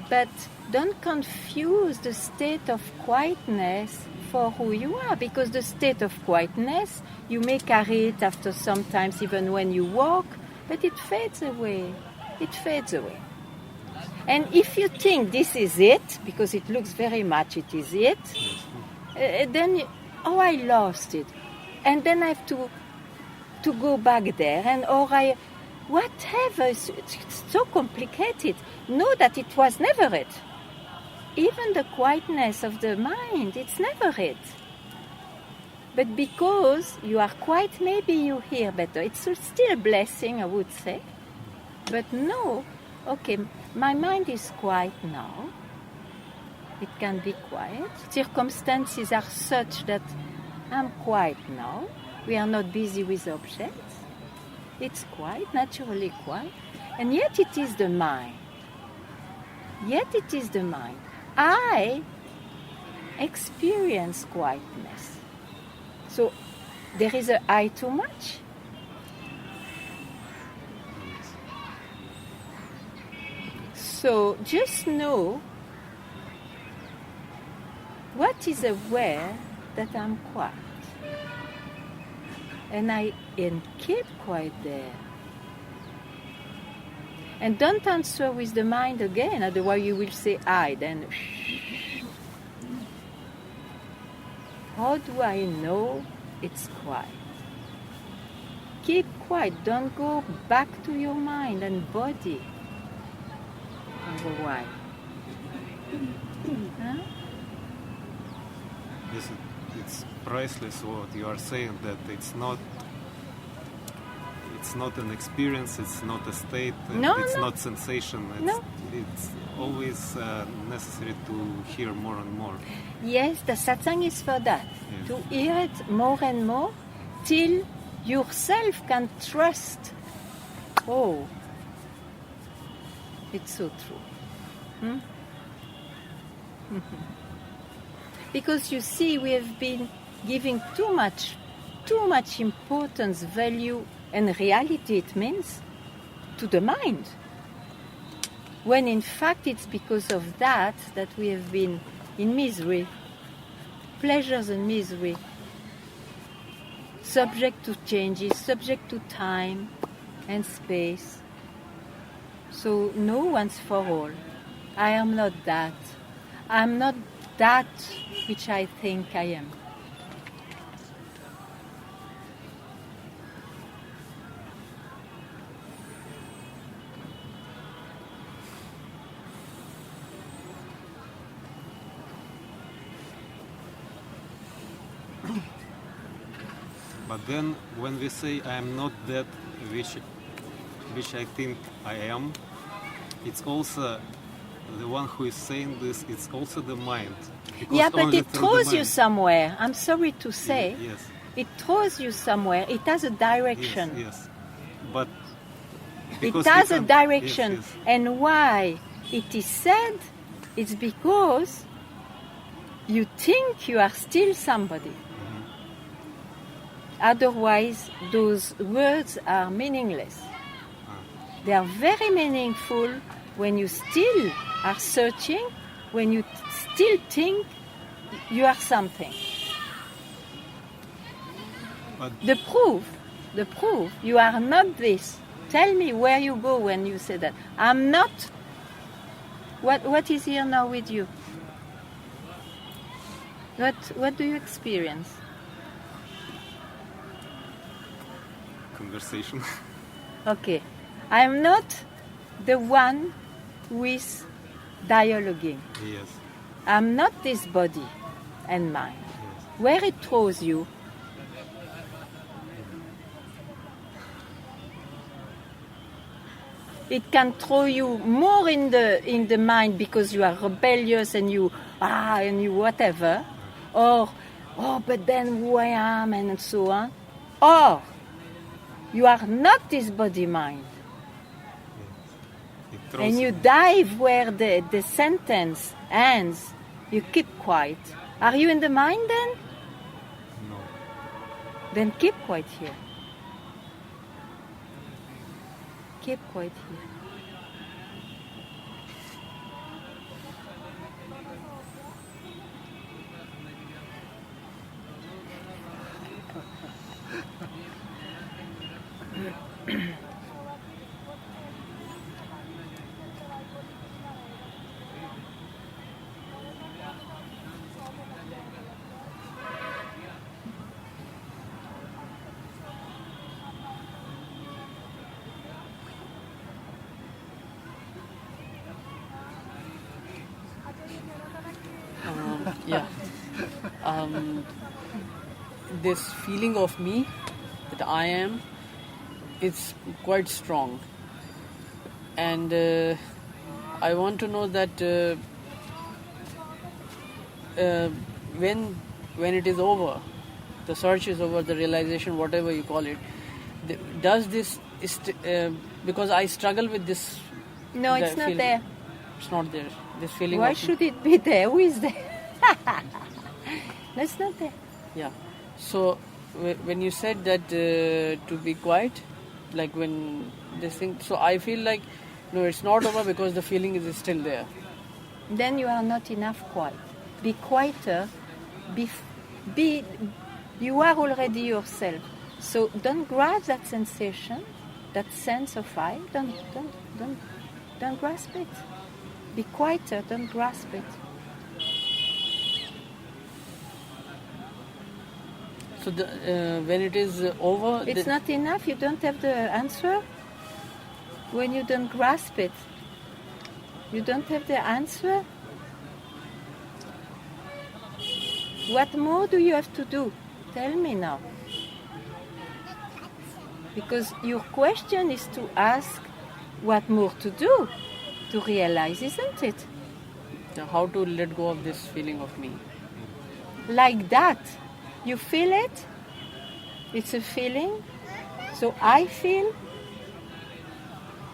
but don't confuse the state of quietness for who you are, because the state of quietness, you may carry it after sometimes even when you walk, but it fades away. It fades away. And if you think this is it, because it looks very much it is it, then, I lost it. And then I have to go back there, and whatever, it's so complicated. Know that it was never it. Even the quietness of the mind, it's never it. But because you are quiet, maybe you hear better. It's still a blessing, I would say. But no, okay, my mind is quiet now. It can be quiet. Circumstances are such that I'm quiet now. We are not busy with objects. It's quiet, naturally quiet. And yet it is the mind. Yet it is the mind. I experience quietness. So there is a I too much. So just know what is aware that I'm quiet. And keep quiet there. And don't answer with the mind again, otherwise you will say I, then how do I know it's quiet? Keep quiet, don't go back to your mind and body. Why? Huh?
Yes, it's priceless what you are saying, that it's not an experience, it's not a state, it's not sensation. It's always necessary to hear more and more.
Yes, the satsang is for that.
Yes.
To hear it more and more till yourself can trust. Oh, it's so true. Because you see, we have been giving too much importance, value, and reality, it means, to the mind. When in fact it's because of that we have been in misery, pleasures and misery, subject to changes, subject to time and space. So no once for all. I am not that. I am not that which I think I am.
But then when we say I am not that which I think I am, it's also the one who is saying this, it's also the mind.
Yeah, but it throws you somewhere. I'm sorry to say.
Yes.
It throws you somewhere. It has a direction.
Yes. But
it has a direction. Yes. And why it is said, it's because you think you are still somebody. Otherwise, those words are meaningless. They are very meaningful when you still are searching, when you still think you are something.
But
the proof, you are not this. Tell me where you go when you say that. I'm not. What is here now with you? What do you experience?
Conversation.
Okay. I am not the one who is dialoguing.
Yes.
I'm not this body and mind.
Yes.
Where it throws you, it can throw you more in the mind because you are rebellious and you whatever, or but then who I am and so on, or you are not this body mind.
truth.
and you dive where the sentence ends, you keep quiet. Are you in the mind then?
No.
Then keep quiet here. Keep quiet here.
Yeah. This feeling of me, that I am, it's quite strong. And I want to know that when it is over, the search is over, the realization, whatever you call it, does this, because I struggle with this.
No, it's not
feeling.
there.
It's not there. This feeling
Why
of
should it be there? Who is there? No, it's not there.
Yeah. So when you said that to be quiet, like when this thing, so I feel like no, it's not over because the feeling is still there.
Then you are not enough quiet. Be quieter. Be. You are already yourself. So don't grasp that sensation, that sense of I. Don't grasp it. Be quieter. Don't grasp it.
So when it is over,
It's not enough. You don't have the answer. When you don't grasp it, you don't have the answer. What more do you have to do? Tell me now. Because your question is to ask what more to do to realize, isn't it?
how to let go of this feeling of me.
Like that. You feel it? It's a feeling. So I feel.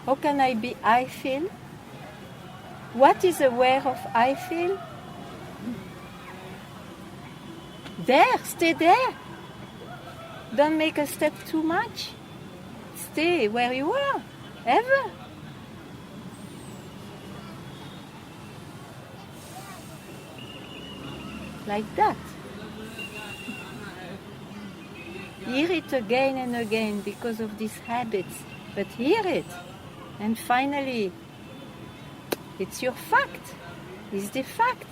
How can I be I feel? What is aware of I feel? There, stay there. Don't make a step too much. Stay where you are, ever. Like that. Hear it again and again because of these habits, but hear it. And finally, it's your fact. It's the fact.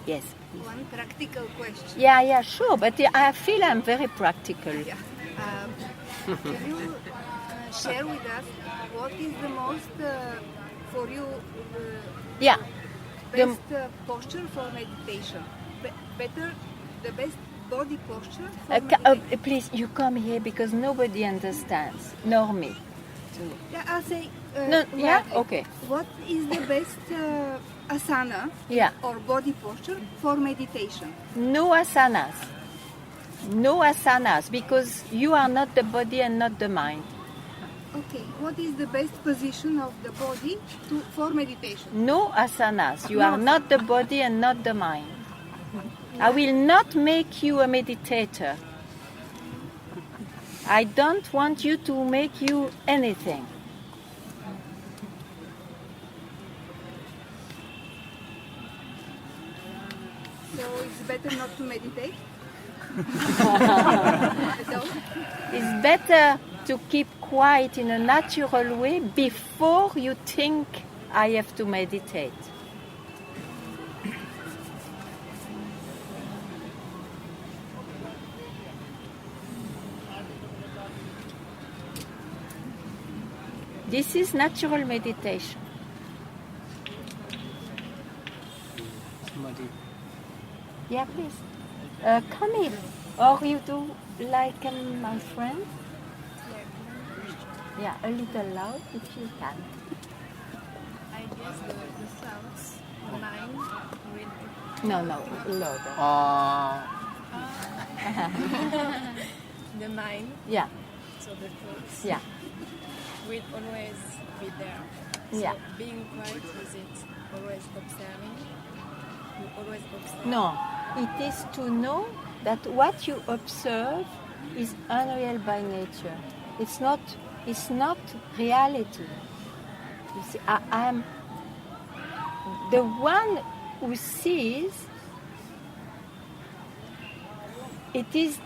Yes.
One practical question.
Yeah, sure. But I feel I'm very practical.
Yeah. Can you share with us what is the most, for you,
Yeah.
best posture for meditation? The best body posture for meditation?
Please, you come here because nobody understands, nor me.
Yeah, I'll say.
No, yeah, okay.
What is the best asana
Yeah.
or body posture for meditation?
No asanas. No asanas because you are not the body and not the mind.
Okay, what is the best position of the body for meditation?
No asanas. You are not the body and not the mind. I will not make you a meditator. I don't want you to make you anything.
So it's better not to meditate? No?
It's better to keep quiet in a natural way before you think I have to meditate. This is natural meditation.
Somebody.
Yeah, please. Come in. Or you do like my friend? Yeah, a little loud if you can.
I guess the sounds, the mind,
No, Lord.
The mind,
Yeah,
so the thoughts,
yeah,
will always be there. So
yeah.
being quiet, is it always observing? You always observe?
No, it is to know that what you observe is unreal by nature. It's not reality. You see, I am the one who sees. It is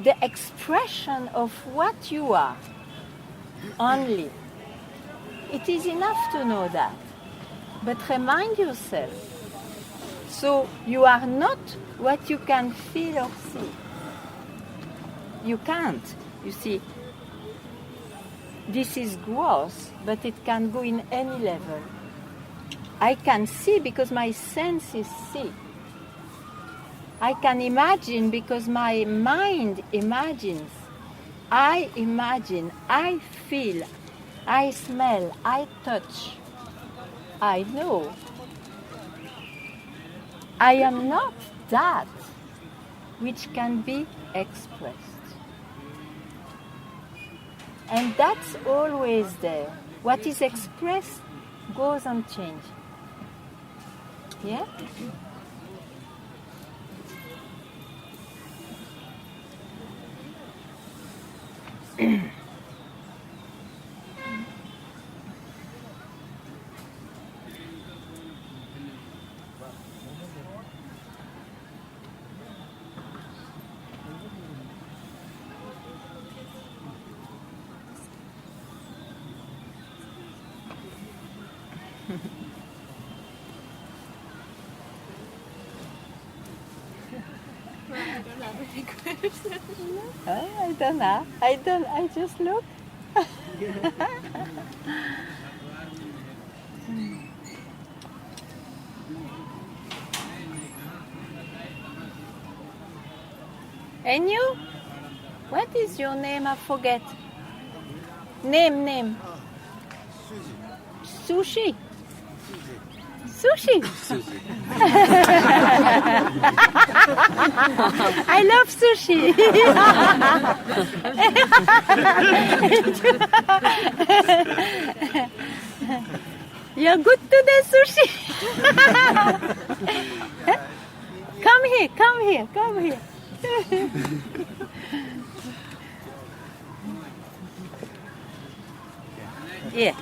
the expression of what you are only. It is enough to know that. But remind yourself. So you are not what you can feel or see. You can't. You see, this is gross, but it can go in any level. I can see because my senses see. I can imagine because my mind imagines. I imagine, I feel, I smell, I touch. I know. I am not that which can be expressed. And that's always there. What is expressed goes unchanged. Yeah?
I don't have any questions.
I don't know. I just look. And you? What is your name? I forget. Name. Sushi. Sushi. I love sushi. You're good today, sushi. Come here. Yeah.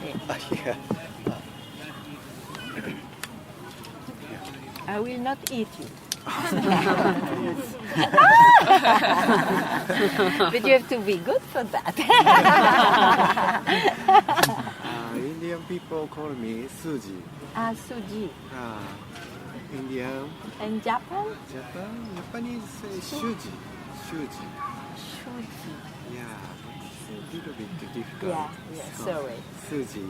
I will not eat you. But you have to be good for that.
Indian people call me Suji.
Suji.
Indian,
And Japan?
Japanese say Shuji.
Shuji.
Yeah, it's a little bit difficult.
Yeah,
So,
sorry.
Suji.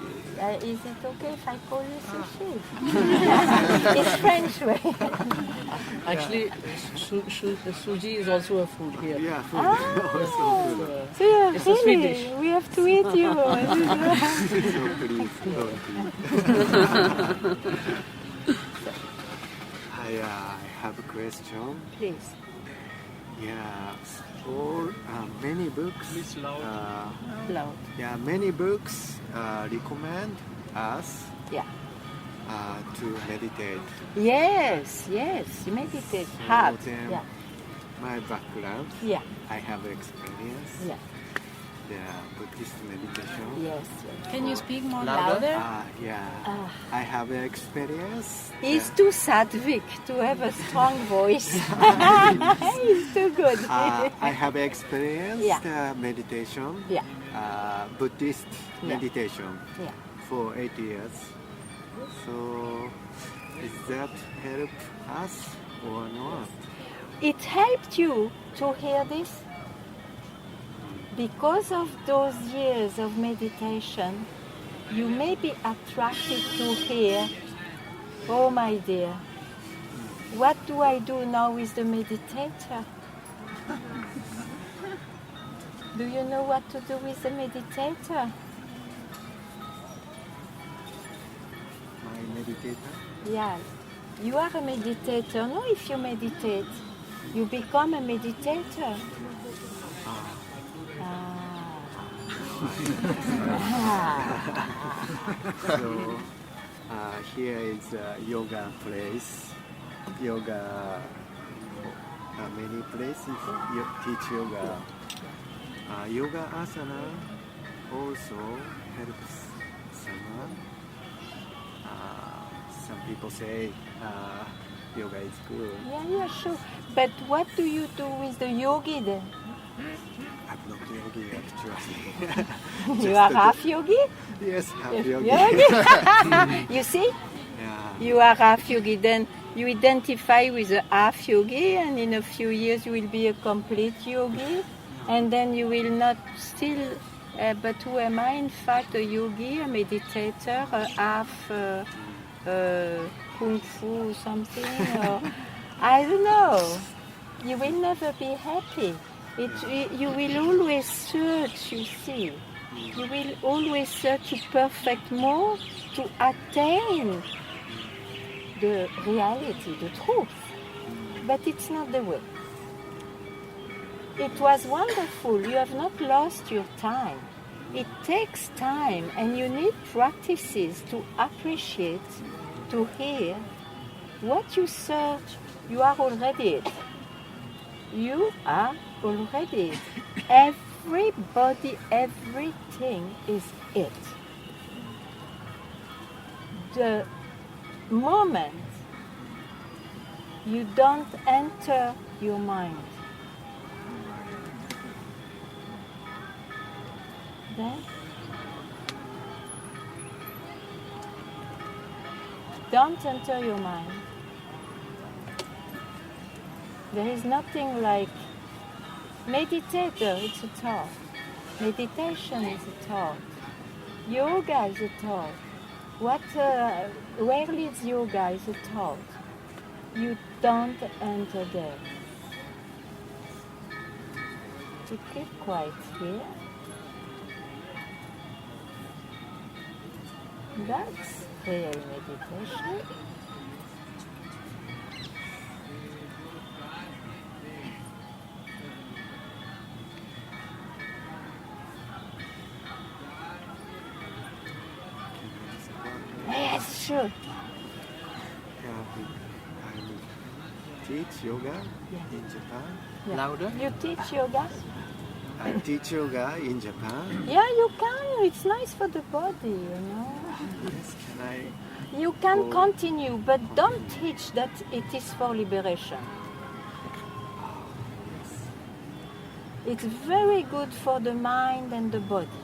Is it okay if I call you sushi? It's French way.
Actually, suji is also a food here.
Yeah, food. Also food.
So yeah,
It's a sweet
really,
dish.
we have to eat you.
So please don't eat. I have a question.
Please.
Yeah, many books.
Loud.
Yeah, many books recommend us
Yeah.
to meditate.
Yes. Meditate hard.
then
Yeah.
My background,
Yeah.
I have experience.
Yeah.
The Buddhist meditation.
Yes.
Can you speak more
Louder?
louder?
Yeah, I have experience.
He's too sattvic to have a strong voice. He's too good.
I have experienced
Yeah.
meditation,
Yeah.
Buddhist
Yeah.
meditation
Yeah.
for 8 years. So, does that help us or not?
It helped you to hear this? Because of those years of meditation, you may be attracted to hear, oh my dear, what do I do now with the meditator? Do you know what to do with the meditator?
My meditator?
Yeah. You are a meditator. No, if you meditate, you become a meditator.
So here is a yoga place. Yoga, many places you teach yoga. Yoga asana also helps someone. Some people say yoga is good.
Yeah, sure. But what do you do with the yogi then?
I'm not yogi actually.
You are half yogi?
Yes, half yogi.
You see?
Yeah.
You are half yogi, then you identify with a half yogi, and in a few years you will be a complete yogi, and then you will not still, but who am I? In fact, a yogi, a meditator, a half kung fu something, or I don't know. You will never be happy. You will always search, you see. You will always search to perfect more, to attain the reality, the truth. But it's not the way. It was wonderful. You have not lost your time. It takes time, and you need practices to appreciate, to hear. What you search, you are already it. You are already it. Everybody, everything is it. The moment you don't enter your mind, then don't enter your mind. There is nothing like meditator, it's a thought. Meditation is a thought. Yoga is a thought. Where leads yoga is a thought. You don't enter there. You keep quiet here. That's real meditation. Yes, sure.
I teach yoga in Japan.
Yeah.
Louder?
You teach yoga?
I teach yoga in Japan.
Yeah, you can. It's nice for the body, you know.
Yes, can I?
You can
Oh.
continue, but don't teach that it is for liberation. It's very good for the mind and the body.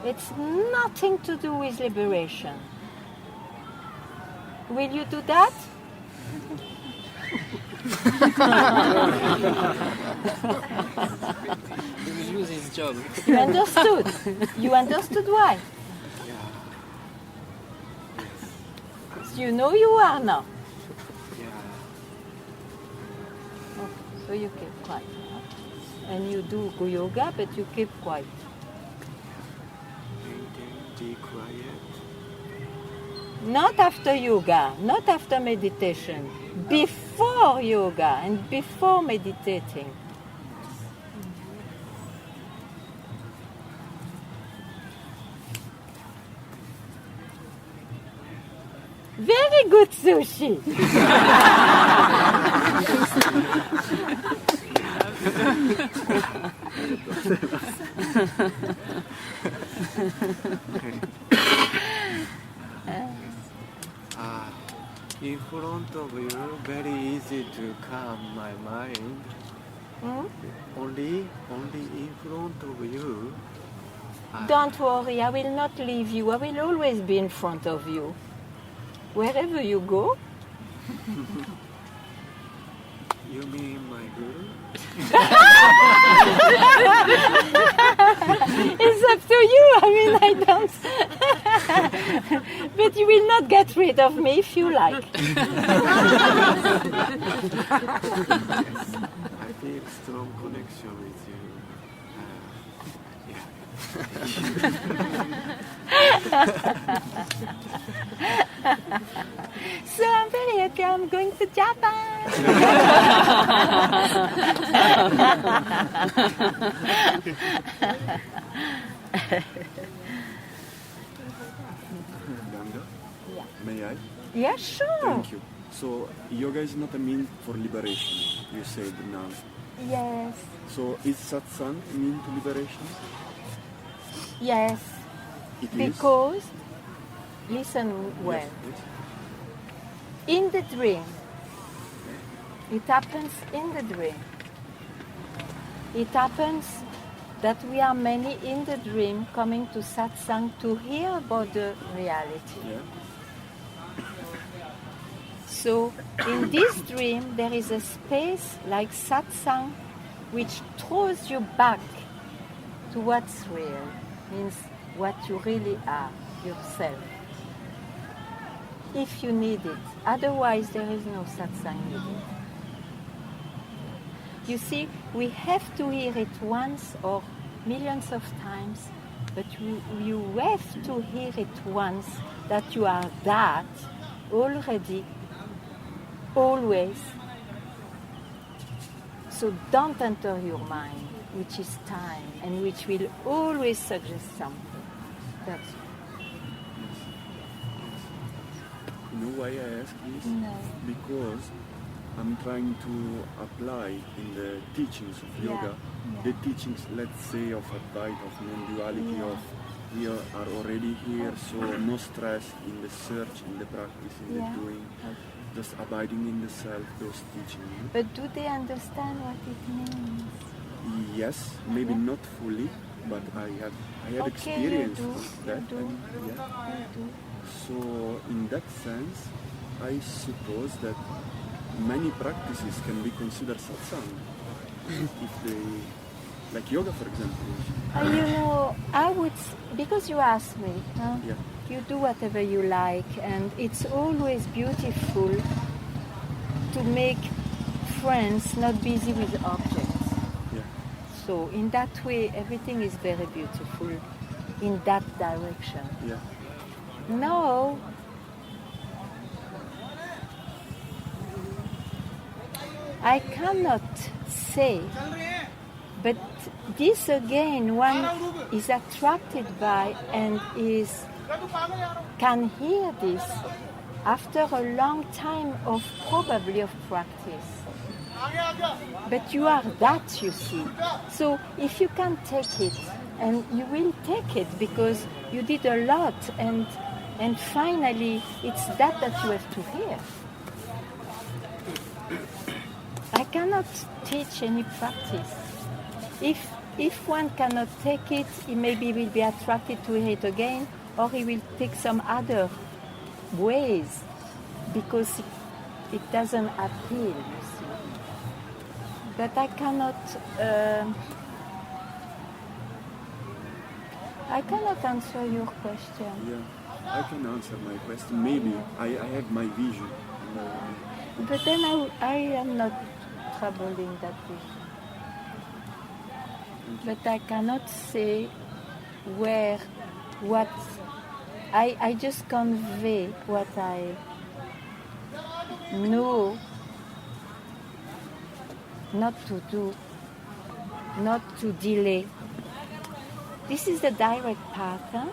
It's nothing to do with liberation. Will you do that?
He will lose his job.
You understood? You understood why?
Yeah.
You know you are now.
Yeah.
Okay, so you keep quiet. Huh? And you do yoga, but you keep quiet.
Be quiet.
Not after yoga, not after meditation. Before yoga and before meditating. Very good sushi.
In front of you, very easy to calm my mind. Only in front of you.
Don't worry, I will not leave you. I will always be in front of you. Wherever you go.
You mean my guru?
It's up to you. I mean, I don't. But you will not get rid of me if you like.
I feel strong connection with you.
So I'm very okay, I'm going to Japan.
Ganga,
Yeah.
may I?
Yeah, sure.
Thank you. So, yoga is not a mean for liberation, you said now.
Yes,
So, is satsang mean to liberation?
yes.
It is.
Because, listen well,
Yes, yes.
in the dream, it happens in the dream. It happens that we are many in the dream coming to satsang to hear about the reality.
Yeah.
So in this dream there is a space like satsang which throws you back to what's real, means what you really are, yourself. If you need it, otherwise there is no satsang needed. You see, we have to hear it once or millions of times, but you have to hear it once that you are that already, always. So don't enter your mind, which is time, and which will always suggest something. That's
You know why I ask this?
No.
Because I'm trying to apply in the teachings of
Yeah,
yoga,
yeah.
the teachings, let's say, of Advaita, of non-duality,
Yeah.
of we are already here, so no stress in the search, in the practice, in
Yeah.
the doing, just abiding in the self, those teachings.
But do they understand what it means?
Yes, maybe
Yeah.
not fully, but I had
Okay,
experience
you do,
of
you
that.
do.
And, yeah.
You do.
So in that sense, I suppose that many practices can be considered satsang. If they, like yoga, for example.
You know, because you asked me, huh?
Yeah.
You do whatever you like, and it's always beautiful to make friends not busy with objects.
Yeah.
So in that way, everything is very beautiful in that direction.
Yeah.
No. I cannot say, but this again, one is attracted by and can hear this after a long time of probably of practice. But you are that, you see. So if you can take it, and you will take it because you did a lot, and finally it's that you have to hear. I cannot teach any practice. If one cannot take it, he maybe will be attracted to it again, or he will take some other ways because it doesn't appeal, you see. But I cannot answer your question.
Yeah. I can answer my question. Maybe I have my vision.
But then I am not troubling that vision. But I cannot say what I just convey what I know not to do, not to delay. This is the direct path, huh?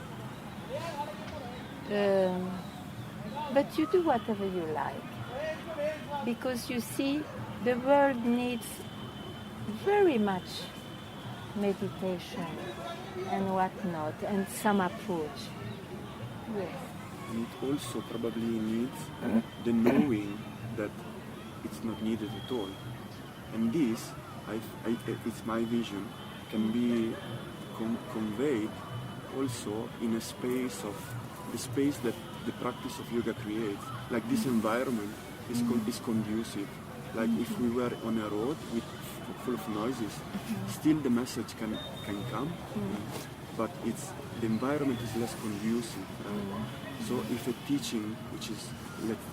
But you do whatever you like. Because you see, the world needs very much meditation and whatnot, and some approach. Yes.
And it also probably needs the knowing that it's not needed at all. And this, it's my vision, can be conveyed also in a space of the space that the practice of yoga creates. Like this environment is conducive. Like if we were on a road full of noises, still the message can come, but the environment is less conducive. So if a teaching, which is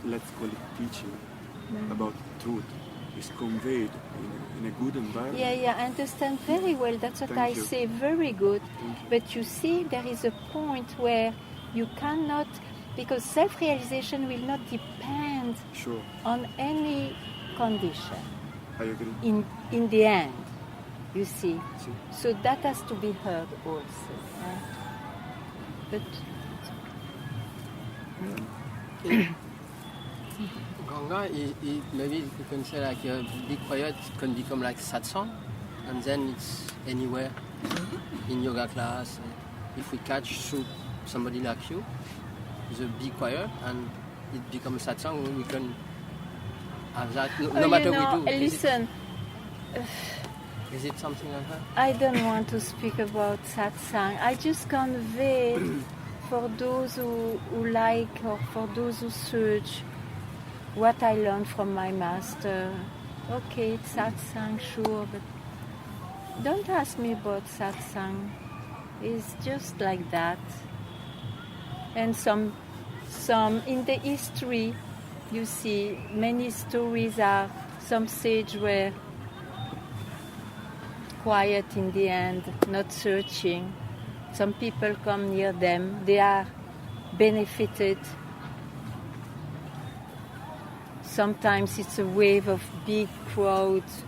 let's call it teaching about truth, is conveyed in a good environment.
Yeah, I understand very well. That's what I say. Very good. But you see, there is a point where you cannot. because self-realization will not depend
Sure,
on any condition
I agree.
in the end, you see.
See.
So that has to be heard also. But
Ganga, maybe you can say like be quiet can become like satsang, and then it's anywhere in yoga class. If we catch through somebody like you, the be quiet and it becomes satsang, we can have that no matter we do.
Listen,
Is it something like that?
I don't want to speak about satsang. I just convey for those who like or for those who search what I learned from my master. Okay, it's satsang, sure, but don't ask me about satsang. It's just like that. And some in the history, you see, many stories are some sage were quiet in the end, not searching. Some people come near them, they are benefited. Sometimes it's a wave of big crowds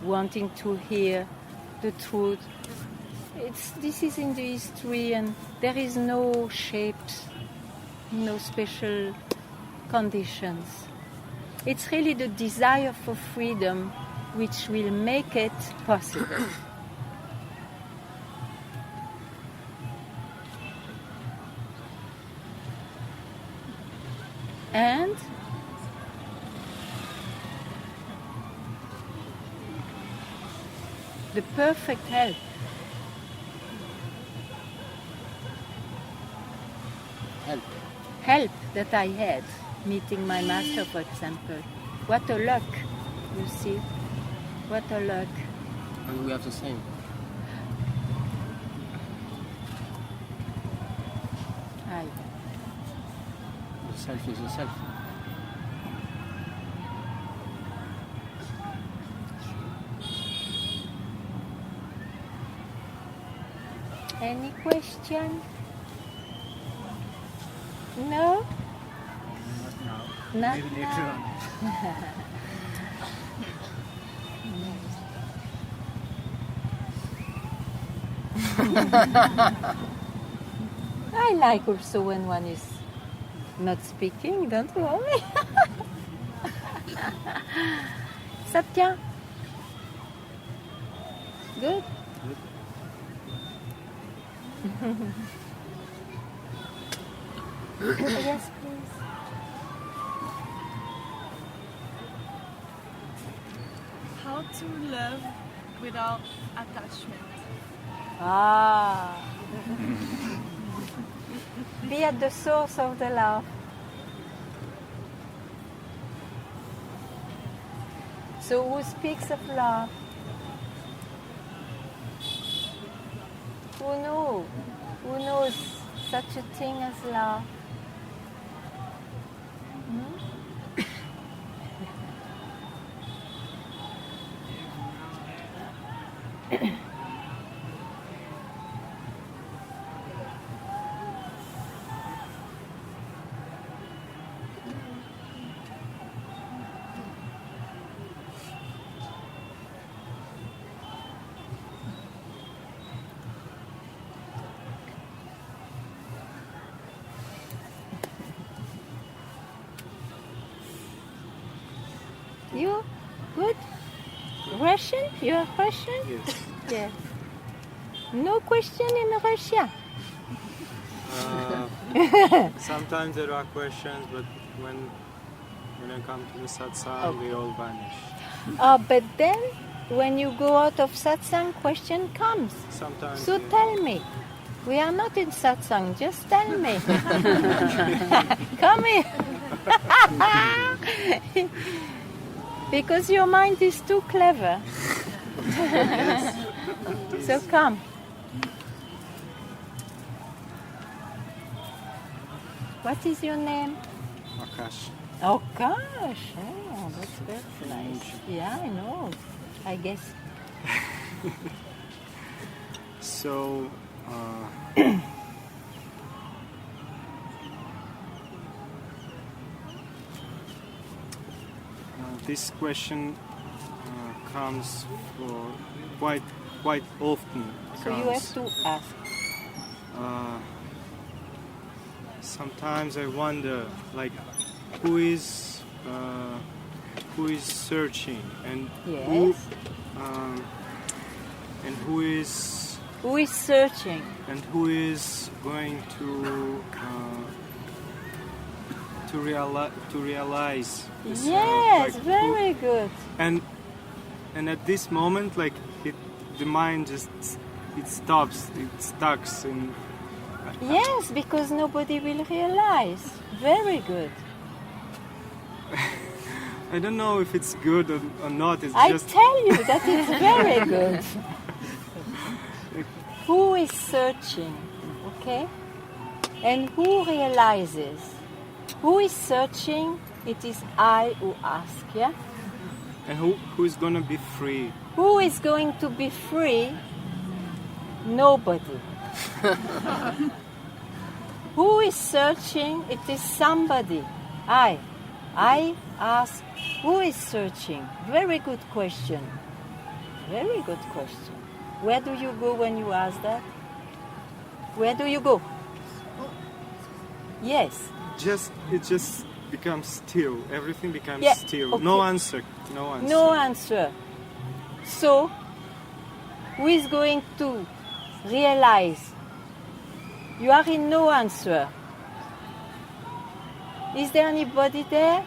wanting to hear the truth. This is in the history, and there is no shaped, no special conditions. It's really the desire for freedom which will make it possible. And the perfect help. Help that I had, meeting my master, for example. What a luck, you see. What a luck.
And we have the same.
Aye.
The self is the self.
Any question? No?
Not now.
Not
Maybe later
now.
on.
I like also when one is not speaking, don't worry. Ça tient? Good? Yes, please.
How to love without attachment?
Ah. Be at the source of the love. So who speaks of love? Who knows? Who knows such a thing as love? You? Good? Russian? You are Russian?
Yes.
Yeah. No question in Russia.
Sometimes there are questions, but when I come to the satsang, they all vanish.
But then, when you go out of satsang, question comes.
Sometimes.
So
yeah.
tell me. We are not in satsang, just tell me. Come here. Because your mind is too clever. So come. What is your name?
Akash.
Oh gosh, oh, that's very nice. Yeah, I know. I guess.
So, this question comes for quite often.
So you have to ask.
Sometimes I wonder, like, who is searching, and
Yes.
who is
Who is searching?
and who is going to realize this,
Yes,
like,
very good.
and at this moment, like, the mind just it stops, it stucks in.
Yes, because nobody will realize. Very good.
I don't know if it's good or not. It's
I
just
tell you that it's very good. Who is searching? Okay? And who realizes? Who is searching? It is I who ask, yeah?
and who is gonna be free?
Who is going to be free? Nobody. Who is searching? It is somebody. I ask, who is searching? Very good question. Very good question. Where do you go when you ask that? Where do you go? Yes.
It just becomes still. Everything becomes
Yeah,
still.
okay.
No answer. No answer.
No answer. So, who is going to realize you are in no answer? Is there anybody there?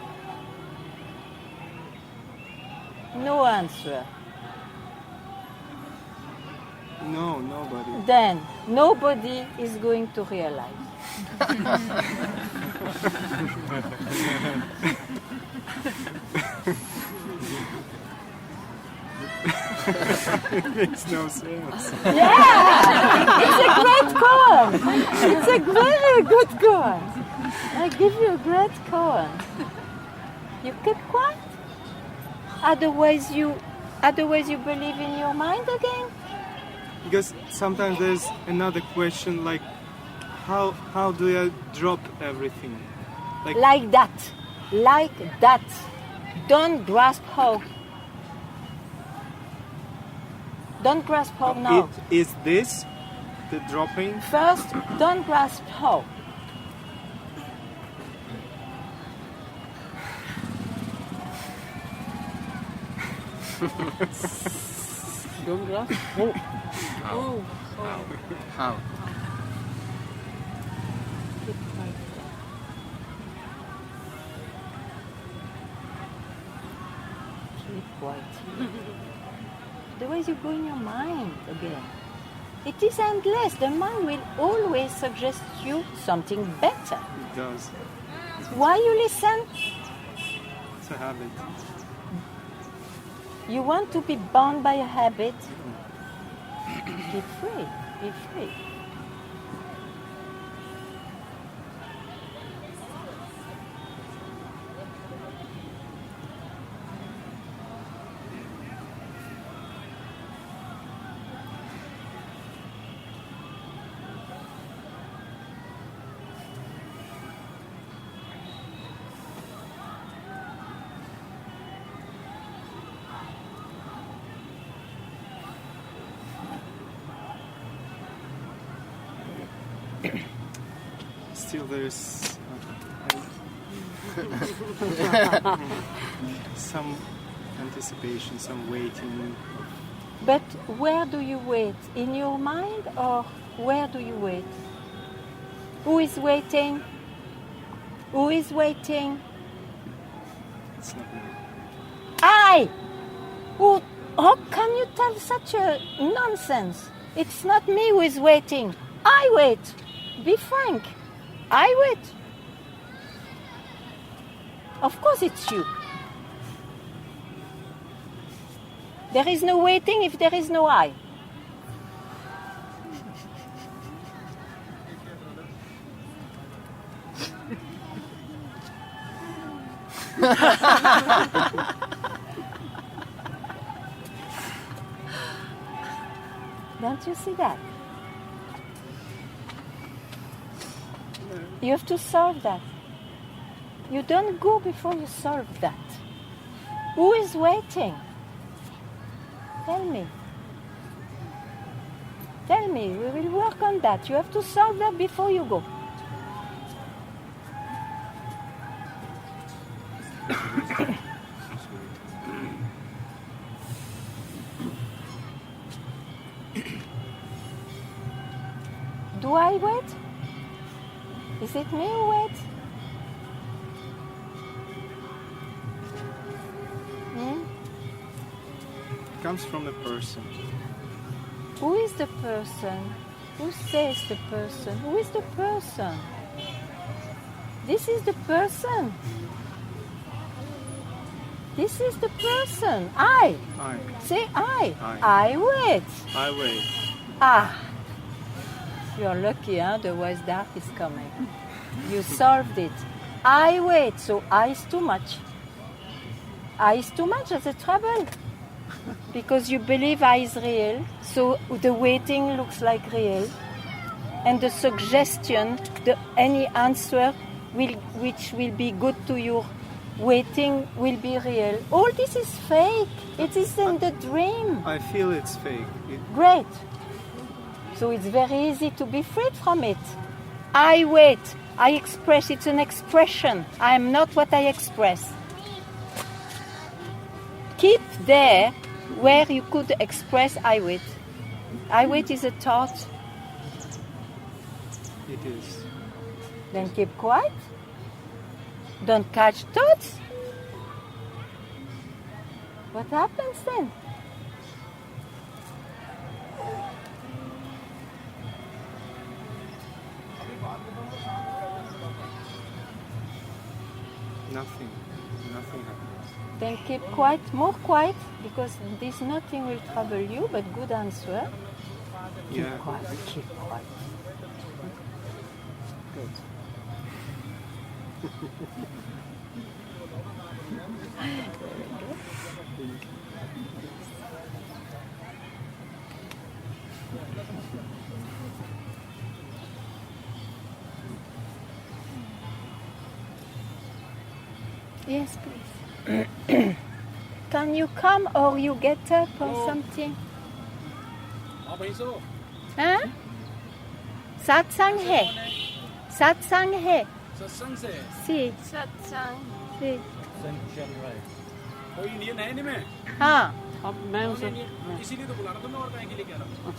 No answer.
No, nobody.
Then nobody is going to realize.
It makes no sense.
Yeah, it's a great koan. It's a very good koan. I give you a great koan. You keep quiet. Otherwise you believe in your mind again.
Because sometimes there's another question, like, how do I drop everything?
Like that. Don't grasp how. Don't grasp how now.
Is this the dropping?
First, don't grasp how.
Don't grasp.
How?
Keep quiet. Otherwise you go in your mind again. It is endless. The mind will always suggest you something better.
It does.
Why you listen?
It's a habit.
You want to be bound by a habit? Be free. Be free.
Still there's some anticipation, some waiting.
But where do you wait? In your mind or where do you wait? Who is waiting? Who is waiting?
It's not me.
I! Who, how can you tell such a nonsense? It's not me who is waiting. I wait. Be frank. I wait. Of course it's you. There is no waiting if there is no I. Don't you see that? You have to solve that. You don't go before you solve that. Who is waiting? Tell me. Tell me, we will work on that. You have to solve that before you go. Do I wait? Is it me who waits?
It comes from the person.
Who is the person? Who says the person? Who is the person? This is the person. This is the person. I. Say I. I wait.
I wait.
Ah. You're lucky, huh? Otherwise dark is coming. You solved it. I wait. So I is too much. I is too much. That's a trouble. Because you believe I is real. So the waiting looks like real. And the suggestion, any answer which will be good to your waiting will be real. All this is fake. It is in the dream.
I feel it's fake.
Great. So it's very easy to be freed from it. I wait. I express. It's an expression. I am not what I express. Keep there where you could express I wait. I wait is a thought.
It is.
Then keep quiet. Don't catch thoughts. What happens then?
Nothing. Nothing happens.
Then keep quiet, more quiet, because this nothing will trouble you, but good answer.
Yeah.
Keep quiet, keep quiet. Good. Yes, please. Can you come or you get up or something? Huh? Satsang hai. Satsang hai.
सत्संग से
Si.
Satsang.
Si.
कोई Indian है इनमें
हाँ.
अब मैं उसे
इसीलिए तो बुला रहा था मैं और कहीं के लिए कह रहा हूँ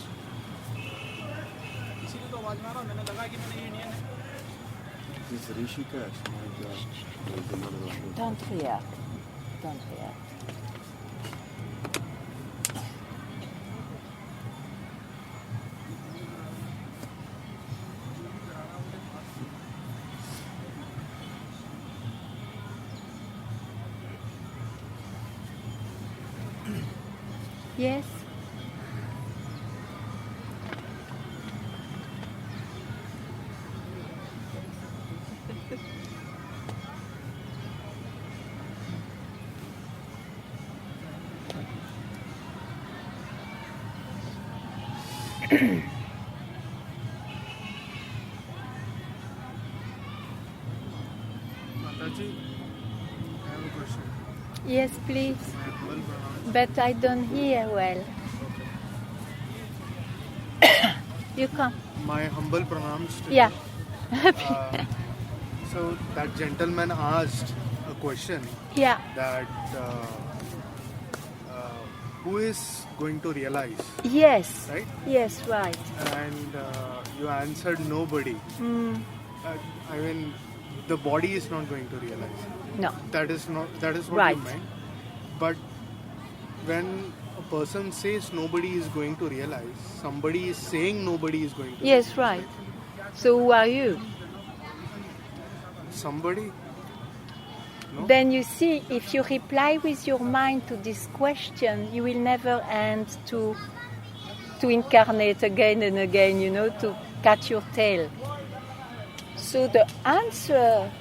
इसीलिए तो आवाज मारा मैंने लगा कि मैंने ये इंडियन है
This is Rishikesh, my God. There's another one.
Don't react. Don't react. Yes.
Mataji, I have a question.
Yes, please.
My humble pranams.
But I don't hear well. You come.
My humble pranams to
Yeah.
you. So that gentleman asked a question
Yeah.
that who is going to realize,
Yes.
right?
Yes, right.
And you answered nobody.
Mm,
I mean, the body is not going to realize.
no.
That is what
Right.
you meant. But when a person says nobody is going to realize, somebody is saying nobody is going to
Yes, right. So who are you?
somebody. No?
Then you see, if you reply with your mind to this question, you will never end to incarnate again and again, to catch your tail. So the answer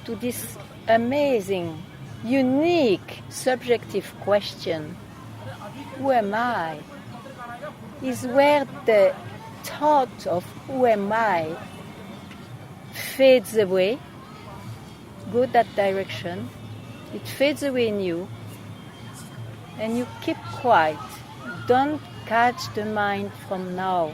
to this amazing, unique, subjective question, who am I, is where the thought of who am I fades away. Go that direction, it fades away in you, and you keep quiet. Don't catch the mind from now.